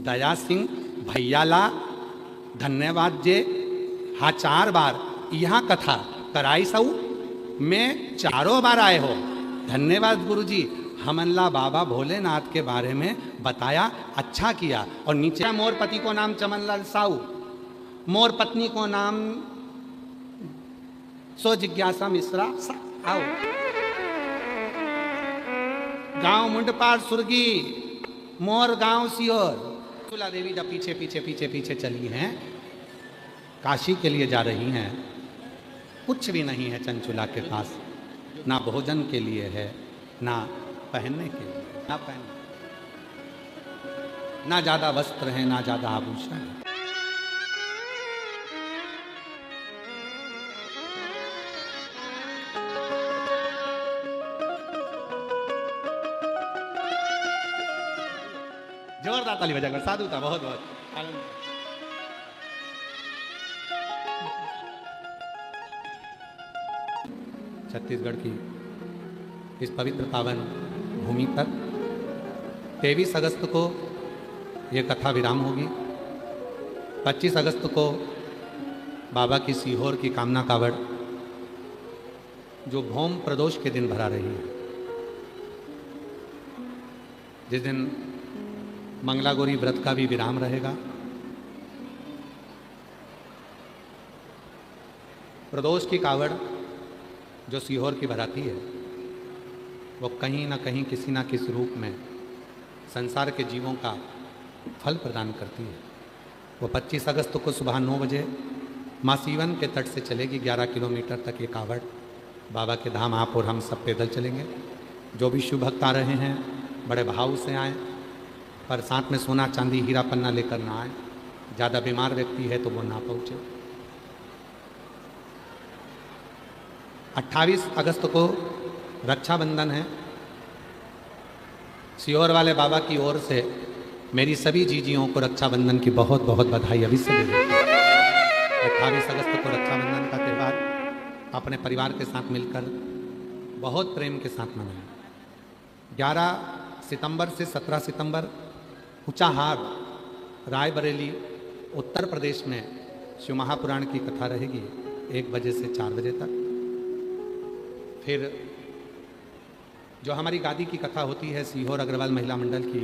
दया सिंह भैयाला धन्यवाद जे हाँ 4 बार यहाँ कथा कराई सऊ में 4 बार आए हो। धन्यवाद गुरुजी, हमनला बाबा भोलेनाथ के बारे में बताया, अच्छा किया। और नीचे मोर पति को नाम चमनलाल साहू, मोर पत्नी को नाम सो जिज्ञासा मिश्रा। आओ गांव मुंडपार, सुरगी, मोर गांव सीहोर। चंचुला देवी जब पीछे चली हैं, काशी के लिए जा रही हैं। कुछ भी नहीं है चंचुला के पास, ना भोजन के लिए है, ना पहनने के लिए, ना ज्यादा वस्त्र हैं, ना ज्यादा आभूषण है। जोरदार ताली बजाकर साधु था, बहुत बहुत आनंद। छत्तीसगढ़ की इस पवित्र पावन भूमि पर 23 अगस्त को ये कथा विराम होगी। 25 अगस्त को बाबा की सीहोर की कामना कावड़ जो भौम प्रदोष के दिन भरा रही है, जिस दिन मंगलागौरी व्रत का भी विराम रहेगा। प्रदोष की कावड़ जो सीहोर की भराती है वो कहीं ना कहीं किसी ना किसी रूप में संसार के जीवों का फल प्रदान करती है। वो 25 अगस्त को सुबह 9 बजे माँ सीवन के तट से चलेगी। 11 किलोमीटर तक ये कावड़ बाबा के धाम आप और हम सब पैदल चलेंगे। जो भी शुभ भक्त आ रहे हैं बड़े भाव से आए, पर साथ में सोना चांदी हीरा पन्ना लेकर ना आए। ज़्यादा बीमार व्यक्ति है तो वो ना पहुँचे। 28 अगस्त को रक्षाबंधन है। सीहोर वाले बाबा की ओर से मेरी सभी जीजियों को रक्षाबंधन की बहुत बहुत बधाई अभी से दे देती हूँ। 28 अगस्त को रक्षाबंधन का त्यौहार अपने परिवार के साथ मिलकर बहुत प्रेम के साथ मनाएं। 11 सितंबर से 17 सितंबर ऊंचाहार रायबरेली उत्तर प्रदेश में शिव महापुराण की कथा रहेगी 1 बजे से 4 बजे तक। फिर जो हमारी गादी की कथा होती है सीहोर अग्रवाल महिला मंडल की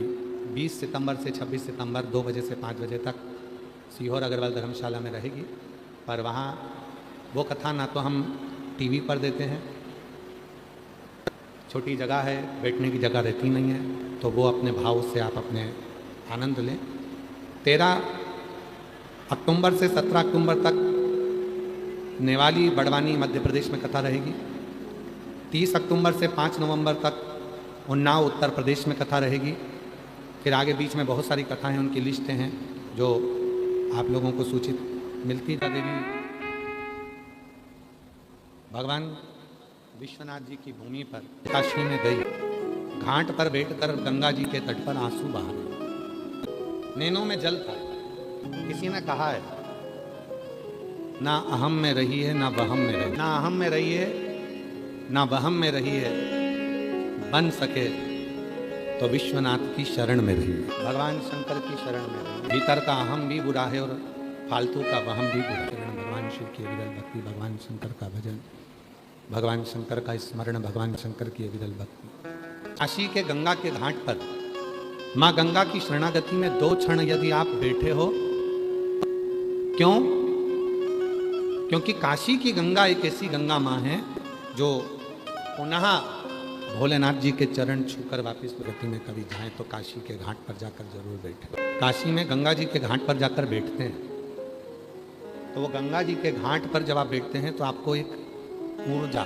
20 सितंबर से 26 सितंबर 2 बजे से 5 बजे तक सीहोर अग्रवाल धर्मशाला में रहेगी। पर वहाँ वो कथा ना तो हम टीवी पर देते हैं, छोटी जगह है, बैठने की जगह रहती नहीं है, तो वो अपने भाव से आप अपने आनंद लें। 13 अक्टूबर से 17 अक्टूबर तक नेवाली बड़वानी मध्य प्रदेश में कथा रहेगी। 30 अक्टूबर से 5 नवंबर तक उन्नाव उत्तर प्रदेश में कथा रहेगी। फिर आगे बीच में बहुत सारी कथाएं, उनकी लिस्टें हैं जो आप लोगों को सूचित मिलती। देवी भगवान विश्वनाथ जी की भूमि पर काशी में गई, घाट पर बैठकर गंगा जी के तट पर आंसू बहा रहे, नैनों में जल था। किसी ने कहा है, ना अहम में रही है ना वहम में रही, ना अहम में रही है ना वहम में रही है, बन सके तो विश्वनाथ की शरण में रही है, भगवान शंकर की शरण में रही। भीतर का अहम भी बुरा है और फालतू का वहम भी बुरा है। भगवान शिव की अविरल भक्ति, भगवान शंकर का भजन, भगवान शंकर का स्मरण, भगवान शंकर की अविरल भक्ति। काशी के गंगा के घाट पर माँ गंगा की शरणागति में 2 क्षण यदि आप बैठे हो, क्यों? क्योंकि काशी की गंगा एक ऐसी गंगा माँ है जो पुनः भोलेनाथ जी के चरण छूकर वापस प्रगति में कभी जाए तो काशी के घाट पर जाकर जरूर बैठे। काशी में गंगा जी के घाट पर जाकर बैठते हैं तो वो गंगा जी के घाट पर जब आप बैठते हैं तो आपको एक ऊर्जा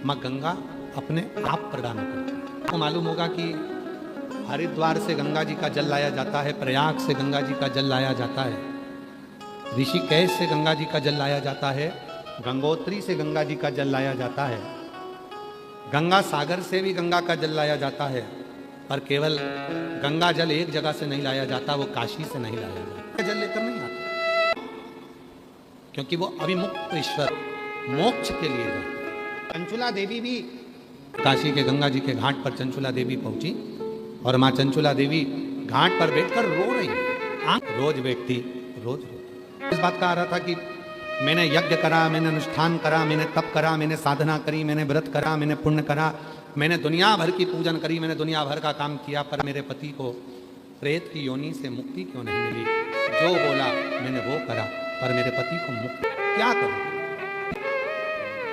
माँ गंगा अपने आप प्रदान करती है। आपको मालूम होगा कि हरिद्वार से गंगा जी का जल लाया जाता है, प्रयाग से गंगा जी का जल लाया जाता है, ऋषिकेश से गंगा जी का जल लाया जाता है, गंगोत्री से गंगा जी का जल लाया जाता है, गंगा सागर से भी गंगा का जल लाया जाता है। पर केवल गंगा जल एक जगह से नहीं लाया जाता, वो काशी से नहीं लाया जाता, जल लेकर नहीं आता, क्योंकि वो अभिमुक्त ईश्वर मोक्ष के लिए है। चंचुला देवी भी काशी के गंगा जी के घाट पर चंचुला देवी पहुंची और माँ चंचुला देवी घाट पर बैठकर रो रही। रोज व्यक्ति रोज इस बात का आ रहा था कि मैंने यज्ञ करा, मैंने अनुष्ठान करा, मैंने तप करा, मैंने साधना करी, मैंने व्रत करा, मैंने पुण्य करा, मैंने दुनिया भर की पूजन करी, मैंने दुनिया भर का काम किया, पर मेरे पति को प्रेत की योनि से मुक्ति क्यों नहीं मिली? जो बोला मैंने वो करा, पर मेरे पति को मुक्ति क्या करूं?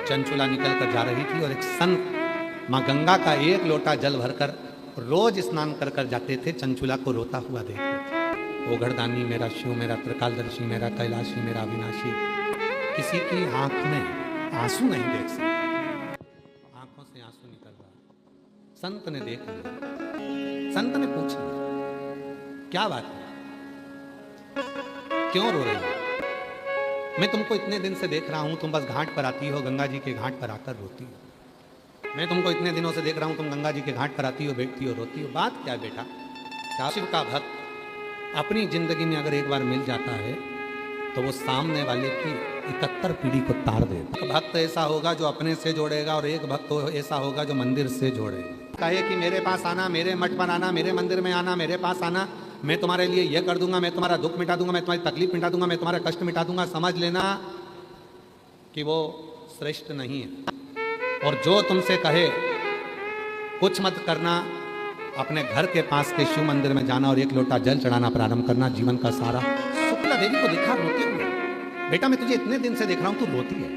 चंचुला निकल कर जा रही थी और एक संत माँ गंगा का 1 लोटा जल भरकर रोज स्नान कर कर जाते थे, चंचुला को रोता हुआ देखते थे। वो घरदानी मेरा शिव, मेरा त्रिकालदर्शी, मेरा कैलाशी, मेरा अविनाशी, किसी की आंख में आंसू नहीं देख सकते, आंखों से आंसू निकल रहा। संत ने देख लिया, संत ने पूछ लिया क्या बात है, क्यों रो रही हो? मैं तुमको इतने दिन से देख रहा हूं, तुम बस घाट पर आती हो, गंगा जी के घाट पर आकर रोती हो। मैं तुमको इतने दिनों से देख रहा हूं, तुम गंगा जी के घाट पर आती हो, बैठती हो, रोती हो, बात क्या है बेटा? क्या शिव का भक्त अपनी जिंदगी में अगर एक बार मिल जाता है तो वो सामने वाले की 71 पीढ़ी को तार देगा। एक भक्त ऐसा होगा जो अपने से जोड़ेगा और एक भक्त ऐसा होगा जो मंदिर से जोड़ेगा। कहे कि मेरे पास आना, मेरे मठ पर आना, मेरे मंदिर में आना, मेरे पास आना, मैं तुम्हारे लिए यह कर दूंगा, मैं तुम्हारा दुख मिटा दूंगा, मैं तुम्हारी तकलीफ मिटा दूंगा, मैं तुम्हारा कष्ट मिटा दूंगा, समझ लेना कि वो श्रेष्ठ नहीं है। और जो तुमसे कहे कुछ मत करना, अपने घर के पास के शिव मंदिर में जाना और 1 लोटा जल चढ़ाना प्रारंभ करना, जीवन का सारा। शुक्ला देवी को देखा रोते हुए, बेटा मैं तुझे इतने दिन से देख रहा हूं, तू रोती है,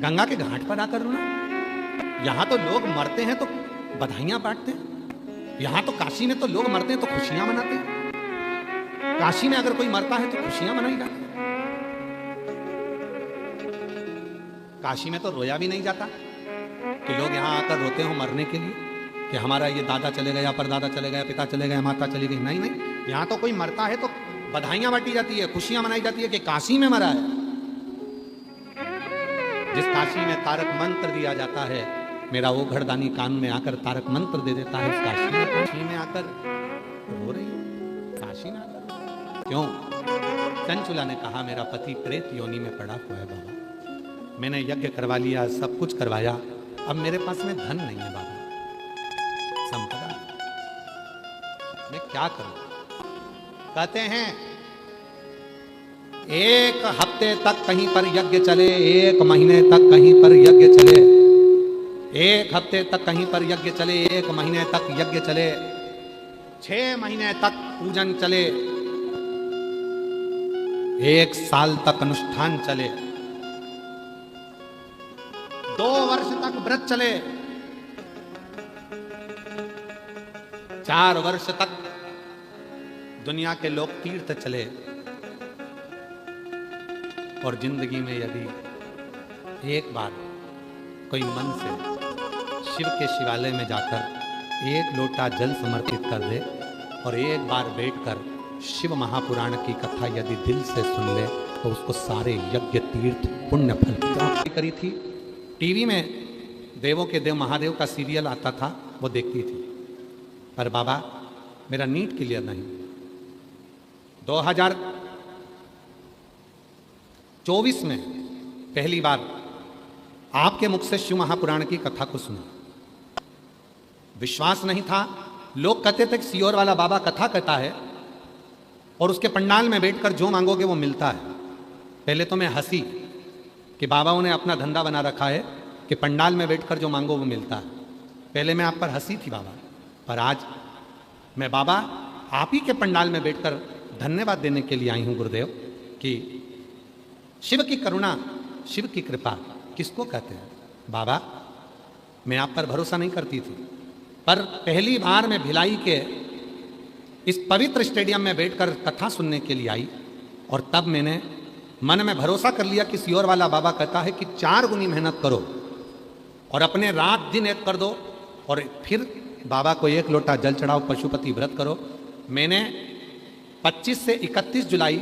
गंगा के घाट पर आकर रोना? यहां तो लोग मरते हैं तो बधाइयां बांटते हैं, यहां तो काशी में तो लोग मरते हैं तो खुशियां मनाते हैं। काशी में अगर कोई मरता है तो खुशियां मनाई जाती है, काशी में तो रोया भी नहीं जाता कि लोग यहां आकर रोते हो मरने के लिए कि हमारा ये दादा चले गया, परदादा चले गया, पिता चले गए, माता चली गई। नहीं नहीं, यहां तो कोई मरता है तो बधाइयां बांटी जाती है, खुशियां मनाई जाती है कि काशी में मरा है। जिस काशी में तारक मंत्र दिया जाता है, मेरा वो घरदानी कान में आकर तारक मंत्र दे देता है, उस काशी में आकर रो रही हो, काशी में आकर क्यों? चंचुला ने कहा मेरा पति प्रेत योनि में पड़ा हुआ है बाबा, मैंने यज्ञ करवा लिया, सब कुछ करवाया, अब मेरे पास में धन नहीं है बाबा, संपदा, मैं क्या करूं? कहते हैं 1 हफ्ते तक कहीं पर यज्ञ चले, 1 महीने तक कहीं पर यज्ञ चले, 1 हफ्ते तक कहीं पर यज्ञ चले, 1 महीने तक यज्ञ चले, 6 महीने तक पूजन चले, 1 साल तक अनुष्ठान चले, 2 वर्ष तक व्रत चले, 4 वर्ष तक दुनिया के लोग तीर्थ चले, और जिंदगी में यदि एक बार कोई मन से शिव के शिवालय में जाकर 1 लोटा जल समर्पित कर दे और एक बार बैठकर शिव महापुराण की कथा यदि दिल से सुन ले तो उसको सारे यज्ञ तीर्थ पुण्य फल की प्राप्ति करी थी। टीवी में देवों के देव महादेव का सीरियल आता था, वो देखती थी। पर बाबा मेरा नीट क्लियर नहीं। 2024 में पहली बार आपके मुख से शिव महापुराण की कथा को सुना। विश्वास नहीं था। लोग कहते थे कि सीहोर वाला बाबा कथा कहता है और उसके पंडाल में बैठकर जो मांगोगे वो मिलता है। पहले तो मैं हंसी कि बाबाओं ने अपना धंधा बना रखा है कि पंडाल में बैठकर जो मांगो वो मिलता है। पहले मैं आप पर हंसी थी बाबा, पर आज मैं बाबा आप ही के पंडाल में बैठकर धन्यवाद देने के लिए आई हूँ गुरुदेव कि शिव की करुणा, शिव की कृपा किसको कहते हैं। बाबा मैं आप पर भरोसा नहीं करती थी, पर पहली बार मैं भिलाई के इस पवित्र स्टेडियम में बैठकर कथा सुनने के लिए आई और तब मैंने मन में भरोसा कर लिया कि सीहोर वाला बाबा कहता है कि 4 गुनी मेहनत करो और अपने रात दिन एक कर दो और फिर बाबा को 1 लोटा जल चढ़ाओ, पशुपति व्रत करो। मैंने 25 से 31 जुलाई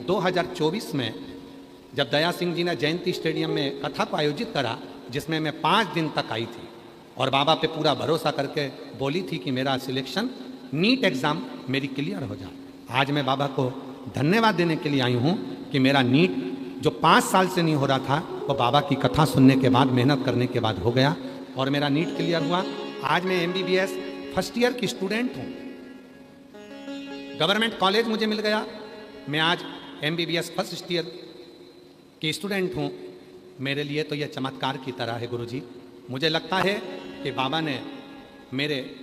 2024 में जब दया सिंह जी ने जयंती स्टेडियम में कथा को आयोजित करा, जिसमें मैं 5 दिन तक आई थी और बाबा पे पूरा भरोसा करके बोली थी कि मेरा सिलेक्शन नीट एग्ज़ाम मेरी क्लियर हो जाए। आज मैं बाबा को धन्यवाद देने के लिए आई हूँ कि मेरा नीट जो 5 साल से नहीं हो रहा था वो बाबा की कथा सुनने के बाद, मेहनत करने के बाद हो गया और मेरा नीट क्लियर हुआ। आज मैं MBBS फर्स्ट ईयर की स्टूडेंट हूँ। गवर्नमेंट कॉलेज मुझे मिल गया। मैं आज MBBS फर्स्ट ईयर की स्टूडेंट हूँ। मेरे लिए तो यह चमत्कार की तरह है गुरुजी। मुझे लगता है कि बाबा ने मेरे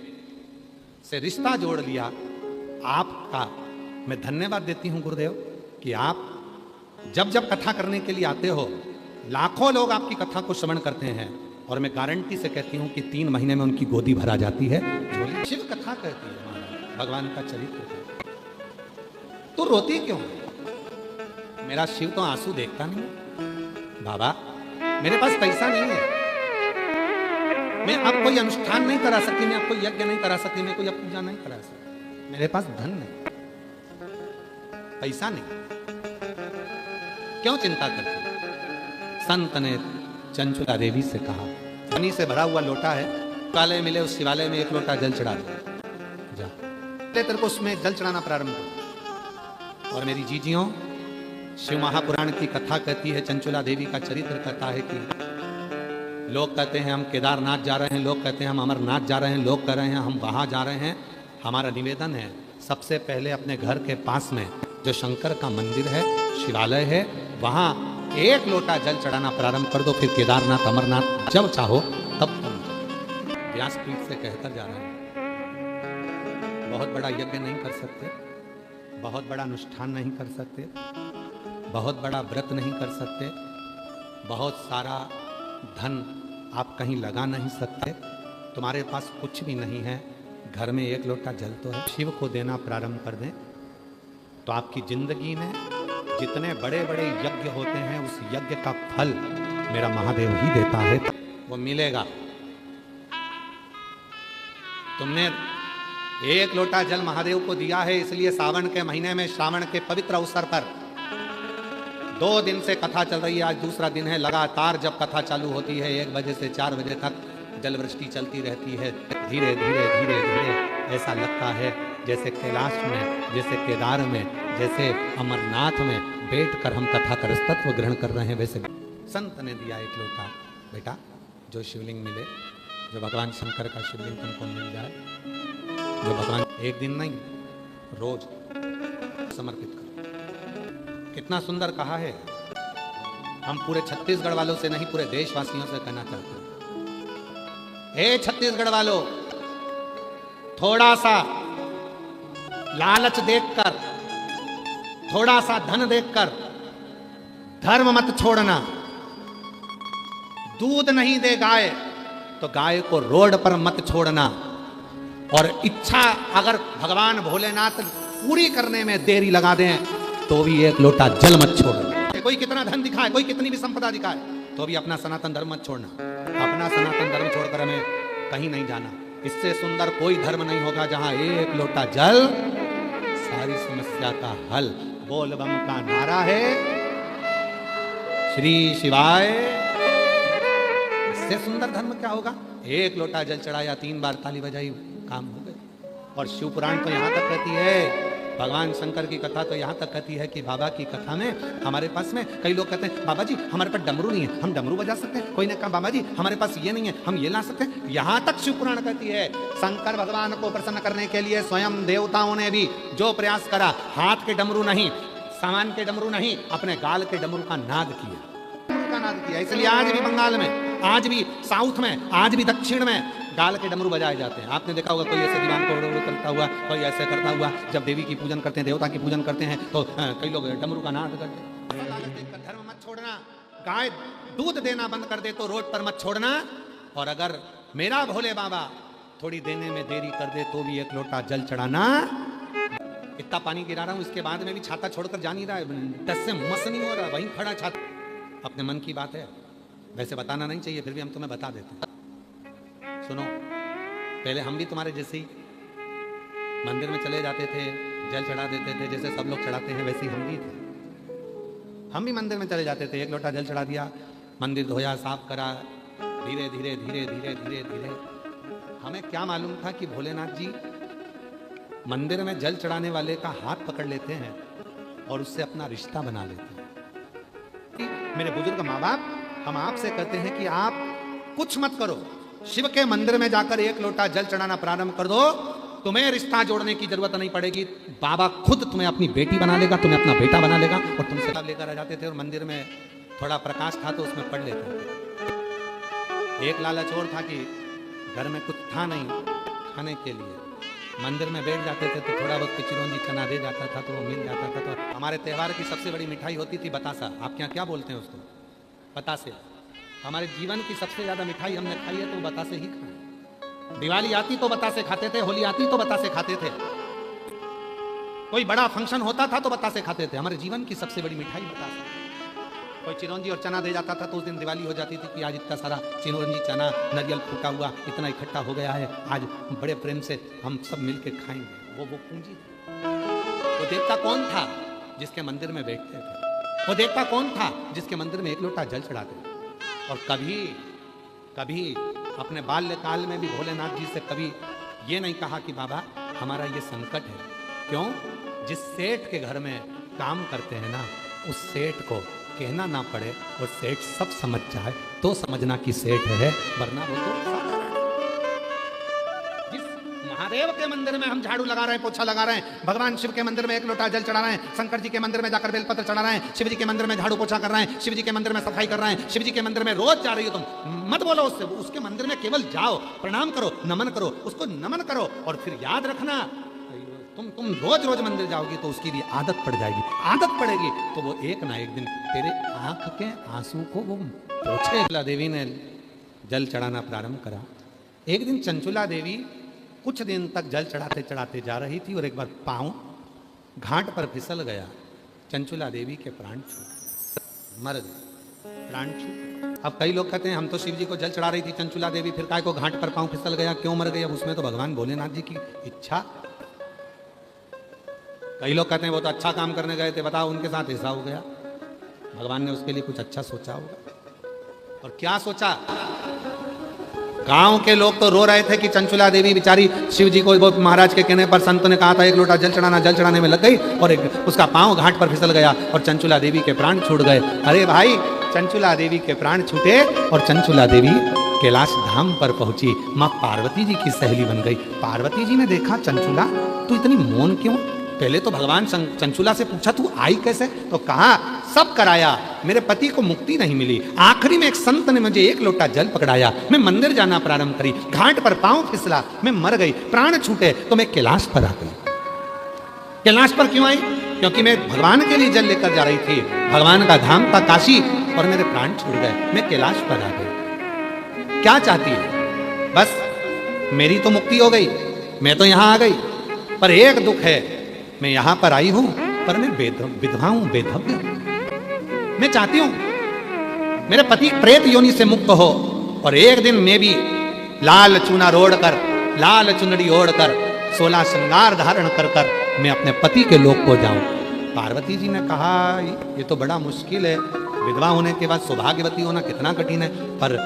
से रिश्ता जोड़ लिया। आपका मैं धन्यवाद देती हूँ गुरुदेव कि आप जब जब कथा करने के लिए आते हो, लाखों लोग आपकी कथा को श्रवण करते हैं और मैं गारंटी से कहती हूँ कि 3 महीने में उनकी गोदी भरा जाती है। शिव कथा कहती है भगवान का चरित्र। तो रोती क्यों? मेरा शिव तो आंसू देखता नहीं। बाबा मेरे पास पैसा नहीं है, मैं अब कोई अनुष्ठान नहीं करा सकती, मैं अब कोई यज्ञ नहीं करा सकती, मैं कोई पूजा नहीं करा सकती। मेरे पास धन नहीं, पैसा नहीं, क्यों चिंता करती? संत ने चंचुला देवी से कहा, पानी से भरा हुआ लोटा है, शिवालय मिले, उस शिवालय में 1 लोटा जल चढ़ा दो, जा तेरे को उसमें जल चढ़ाना प्रारंभ करो। और मेरी जीजियों, शिव महापुराण की कथा कहती है, चंचुला देवी का चरित्र कहता है कि लोग कहते हैं हम केदारनाथ जा रहे हैं, लोग कहते हैं हम अमरनाथ जा रहे हैं, लोग कह रहे हैं हम वहाँ जा रहे हैं। हमारा निवेदन है सबसे पहले अपने घर के पास में जो शंकर का मंदिर है, शिवालय है, वहाँ 1 लोटा जल चढ़ाना प्रारंभ कर दो। फिर केदारनाथ अमरनाथ जब चाहो तब तुम। व्यासपीठ से कहकर जा रहे हैं, बहुत बड़ा यज्ञ नहीं कर सकते, बहुत बड़ा अनुष्ठान नहीं कर सकते, बहुत बड़ा व्रत नहीं कर सकते, बहुत सारा धन आप कहीं लगा नहीं सकते, तुम्हारे पास कुछ भी नहीं है, घर में 1 लोटा जल तो है, शिव को देना प्रारंभ कर दें तो आपकी जिंदगी में जितने बड़े बड़े यज्ञ होते हैं उस यज्ञ का फल मेरा महादेव ही देता है, वो मिलेगा। तुमने 1 लोटा जल महादेव को दिया है, इसलिए सावन के महीने में, श्रावण के पवित्र अवसर पर 2 दिन से कथा चल रही है, आज दूसरा दिन है। लगातार जब कथा चालू होती है 1 बजे से 4 बजे तक जल वृष्टि चलती रहती है। धीरे धीरे धीरे धीरे ऐसा लगता है जैसे कैलाश में, जैसे केदार में, जैसे अमरनाथ में बैठकर हम कथा का तत्व ग्रहण कर रहे हैं। वैसे संत ने दिया 1 लोटा, बेटा जो शिवलिंग मिले, जो भगवान शंकर का शिवलिंग तुमको मिल जाए, जो भगवान एक दिन नहीं रोज समर्पित करो। कितना सुंदर कहा है। हम पूरे छत्तीसगढ़ वालों से नहीं, पूरे देशवासियों से कहना चाहते हैं, हे छत्तीसगढ़ वालों, थोड़ा सा लालच देखकर, थोड़ा सा धन देखकर धर्म मत छोड़ना। दूध नहीं दे गाय तो गाय को रोड पर मत छोड़ना। और इच्छा अगर भगवान भोलेनाथ पूरी करने में देरी लगा दें तो भी 1 लोटा जल मत छोड़ना। कोई कितना धन दिखाए, कोई कितनी भी संपदा दिखाए, तो भी अपना सनातन धर्म मत छोड़ना। अपना सनातन धर्म छोड़कर हमें कहीं नहीं जाना। इससे सुंदर कोई धर्म नहीं होगा जहां 1 लोटा जल सारी समस्या का हल। बोल बम का नारा है, श्री शिवाय इससे सुंदर धर्म क्या होगा? एक लोटा जल चढ़ाया, 3 बार ताली बजाई, काम हो गए। और शिव पुराण तो यहाँ तक कहती है, भगवान शंकर की कथा तो यहाँ तक कहती है कि बाबा की कथा में हमारे पास में कई लोग कहते हैं बाबा जी हमारे पास डमरू नहीं है, हम डमरू बजा सकते हैं। कोई ने कहा बाबा जी हमारे पास ये नहीं है, हम ये ला सकते हैं। यहाँ तक शिव पुराण कहती है शंकर भगवान को प्रसन्न करने के लिए स्वयं देवताओं ने भी जो प्रयास करा, हाथ के डमरू नहीं, सामान के डमरू नहीं, अपने गाल के डमरू का नाद किया। इसलिए आज भी बंगाल में, आज भी साउथ में, आज भी दक्षिण में गाल के डमरू बजाए जाते हैं। आपने देखा होगा कोई ऐसे दीवान को उड़ करता हुआ, कोई ऐसे करता हुआ, जब देवी की पूजन करते हैं, देवता की पूजन करते हैं तो कई लोग डमरू का नाद करते हैं। धर्म मत छोड़ना, गाय दूध देना बंद कर दे तो रोड पर मत छोड़ना। और अगर मेरा भोले बाबा थोड़ी देने में देरी कर दे तो भी 1 लोटा जल चढ़ाना। इतना पानी गिरा रहा हूं, इसके बाद में भी छाता छोड़कर जा नहीं रहा है, 10 से मस नहीं हो रहा, वहीं खड़ा छाता। अपने मन की बात है, वैसे बताना नहीं चाहिए, फिर भी हम तुम्हें बता देते हैं। सुनो, पहले हम भी तुम्हारे जैसे ही मंदिर में चले जाते थे, जल चढ़ा देते थे, जैसे सब लोग चढ़ाते हैं वैसे ही हम भी थे। हम भी मंदिर में चले जाते थे, 1 लोटा जल चढ़ा दिया, मंदिर धोया, साफ करा, धीरे धीरे धीरे धीरे धीरे धीरे। हमें क्या मालूम था कि भोलेनाथ जी मंदिर में जल चढ़ाने वाले का हाथ पकड़ लेते हैं और उससे अपना रिश्ता बना लेते हैं। मेरे बुजुर्ग माँ बाप, हम आपसे कहते हैं कि आप कुछ मत करो, शिव के मंदिर में जाकर 1 लोटा जल चढ़ाना प्रारंभ कर दो, तुम्हें रिश्ता जोड़ने की जरूरत नहीं पड़ेगी। बाबा खुद तुम्हें अपनी बेटी बना लेगा, तुम्हें अपना बेटा बना लेगा। और तुमसे किताब लेकर आ जाते थे और मंदिर में थोड़ा प्रकाश था तो उसमें पढ़ लेते थे। एक लालच और था कि घर में कुछ था नहीं खाने के लिए, मंदिर में बैठ जाते थे तो थोड़ा बहुत चिरौंजी चना दे जाता था तो वो मिल जाता था। तो हमारे त्यौहार की सबसे बड़ी मिठाई होती थी बतासा। आपके यहाँ क्या बोलते हैं उसको? बतासे। हमारे जीवन की सबसे ज्यादा मिठाई हमने खाई है तो बतासे ही खाई। दिवाली आती तो बतासे खाते थे, होली आती तो बतासे खाते थे, कोई बड़ा फंक्शन होता था तो बतासे खाते थे। हमारे जीवन की सबसे बड़ी मिठाई बतासे। कोई चिरौंजी और चना दे जाता था तो उस दिन दिवाली हो जाती थी कि आज इतना सारा चिरौंजी चना नारियल फूटा हुआ इतना इकट्ठा हो गया है, आज बड़े प्रेम से हम सब मिलके खाएंगे। वो पूंजी थी। वो देवता कौन था जिसके मंदिर में बैठते थे? वो देवता कौन था जिसके मंदिर में 1 लोटा जल चढ़ाते थे? और कभी कभी अपने बाल्यकाल में भी भोलेनाथ जी से कभी ये नहीं कहा कि बाबा हमारा ये संकट है। क्यों? जिस सेठ के घर में काम करते हैं ना, उस सेठ को कहना ना पड़े और सेठ सब समझ जाए तो समझना कि सेठ है, वरना वो तो साधारण। जिस महादेव के मंदिर में हम झाड़ू लगा रहे हैं, पोछा लगा रहे हैं, भगवान शिव के मंदिर में 1 लोटा जल चढ़ा रहे हैं, शंकर जी के मंदिर में जाकर बेलपत्र चढ़ा रहे हैं, शिव जी के मंदिर में झाड़ू पोछा कर रहे हैं, शिव जी के मंदिर में सफाई कर रहे हैं, शिव जी के मंदिर में रोज जा रही हो तुम, मत बोलो उससे, उसके मंदिर में केवल जाओ, प्रणाम करो, नमन करो, उसको नमन करो। और फिर याद रखना, तुम रोज रोज मंदिर जाओगी तो उसकी भी आदत पड़ जाएगी, आदत पड़ेगी तो वो एक ना एक दिन तेरे आंख के आंसू को वो पोछे। चंचुला देवी ने जल चढ़ाना प्रारंभ करा। एक दिन चंचुला देवी कुछ दिन तक जल चढ़ाते चढ़ाते जा रही थी और एक बार पांव घाट पर फिसल गया। चंचुला देवी के प्राण छूट, मर गए, प्राण छूट। अब कई लोग कहते हैं हम तो शिव जी को जल चढ़ा रही थी चंचुला देवी, फिर काय को घाट पर पांव फिसल गया, क्यों मर गई? अब उसमें तो भगवान भोलेनाथ जी की इच्छा। कई लोग कहते हैं वो तो अच्छा काम करने गए थे, बताओ उनके साथ ऐसा हो गया। भगवान ने उसके लिए कुछ अच्छा सोचा होगा। और क्या सोचा? गांव के लोग तो रो रहे थे कि चंचुला देवी बेचारी शिव जी को, वो महाराज के कहने पर संत ने कहा था 1 लोटा जल चढ़ाना, जल चढ़ाने में लग गई और उसका पांव घाट पर फिसल गया और चंचुला देवी के प्राण छूट गए। अरे भाई, चंचुला देवी के प्राण छूटे और चंचुला देवी कैलाश धाम पर पहुंची, माँ पार्वती जी की सहेली बन गई। पार्वती जी ने देखा चंचुला तू इतनी मौन क्यों? पहले तो भगवान चंचुला से पूछा तू आई कैसे, तो कहा सब कराया, मेरे पति को मुक्ति नहीं मिली, आखिरी में एक संत ने मुझे 1 लोटा जल पकड़ाया, मैं मंदिर जाना प्रारंभ करी, घाट पर पांव फिसला, मैं मर गई, प्राण छूटे तो मैं कैलाश पर आ गई। कैलाश पर क्यों आई? क्योंकि मैं भगवान के लिए जल लेकर जा रही थी, भगवान का धाम था काशी, और मेरे प्राण छूट गए, मैं कैलाश पर आ गई। क्या चाहती है? बस मेरी तो मुक्ति हो गई, मैं तो यहां आ गई, पर एक दुख है, मैं यहां पर आई हूं पर मैं विधवा हूं, बेधव्य हूं। मैं चाहती हूं मेरे पति प्रेत योनि से मुक्त हो और एक दिन मैं भी लाल चूना रोड़ कर, लाल चुनरी ओढ़ कर, 16 श्रृंगार धारण कर कर मैं अपने पति के लोक को जाऊं। पार्वती जी ने कहा ये तो बड़ा मुश्किल है, विधवा होने के बाद सौभाग्यवती होना कितना कठिन है, पर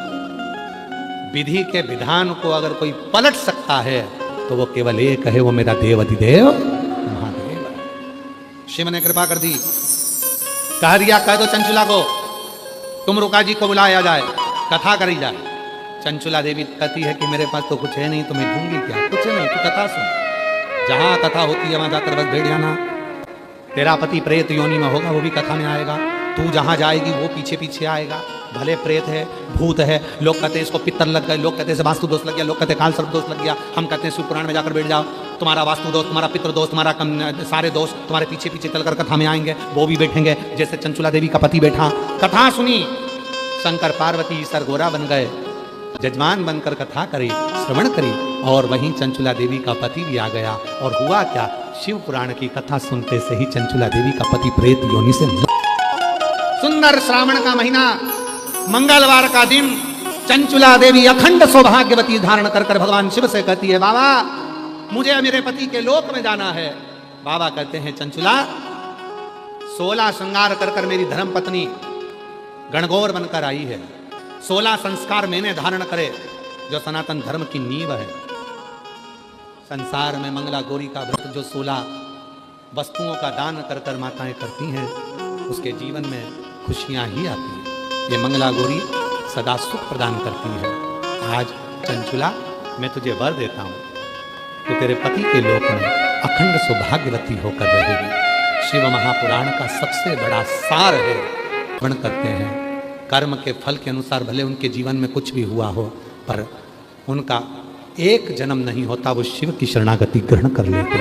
विधि के विधान को अगर कोई पलट सकता है तो वो केवल एक है, वो मेरा देव अधिदेव महादेव। शिव ने कृपा कर दी, कह दिया कह दो चंचुला को तुम रुका जी को बुलाया जाए, कथा करी जाए। चंचुला देवी कहती है कि मेरे पास तो कुछ है नहीं, तो मैं दूंगी क्या, कुछ नहीं, तू कथा सुन। जहां कथा होती है वहां जाकर बस बैठ जाना। तेरा पति प्रेत योनि में होगा, वो भी कथा में आएगा। तू जहां जाएगी वो पीछे पीछे आएगा। भले प्रेत है, भूत है, लोग कहते हैं इसको पित्तर लग गए, लोग कहते हैं वास्तु दोष लग गया, लोग कहते हैं काल सर्प दोष लग गया। हम कहते हैं शिव पुराण में जाकर बैठ जाओ, तुम्हारा वास्तु दोष, तुम्हारा पितृ दोष, तुम्हारा सारे दोष तुम्हारे पीछे पीछे चलकर कथा में आएंगे। वो भी बैठेंगे जैसे चंचुला देवी का पति बैठा, कथा सुनी। शंकर पार्वती सरगोरा बन गए, जजमान बनकर कथा करी, श्रवण करी, और वहीं चंचुला देवी का पति भी आ गया। और हुआ क्या, शिव पुराण की कथा सुनते से ही चंचुला देवी का पति प्रेत योनि से सुंदर श्रावण का महीना, मंगलवार का दिन, चंचुला देवी अखंड सौभाग्यवती धारण कर कर भगवान शिव से कहती है, बाबा मुझे मेरे पति के लोक में जाना है। बाबा कहते हैं, चंचुला 16 श्रृंगार कर कर मेरी धर्म पत्नी गणगौर बनकर आई है। 16 संस्कार मैंने धारण करे, जो सनातन धर्म की नींव है। संसार में मंगला गौरी का व्रत जो 16 वस्तुओं का दान कर कर माताएं करती हैं, उसके जीवन में खुशियां ही आती हैं। ये मंगला गौरी सदा सुख प्रदान करती है। आज चंचुला मैं तुझे वर देता हूं, तो तेरे पति के लोक में अखंड सौभाग्यवती होकर रहेगी। शिव महापुराण का सबसे बड़ा सार है। वर्ण करते हैं कर्म के फल के अनुसार भले उनके जीवन में कुछ भी हुआ हो, पर उनका एक जन्म नहीं होता, वो शिव की शरणागति ग्रहण कर लेते हैं।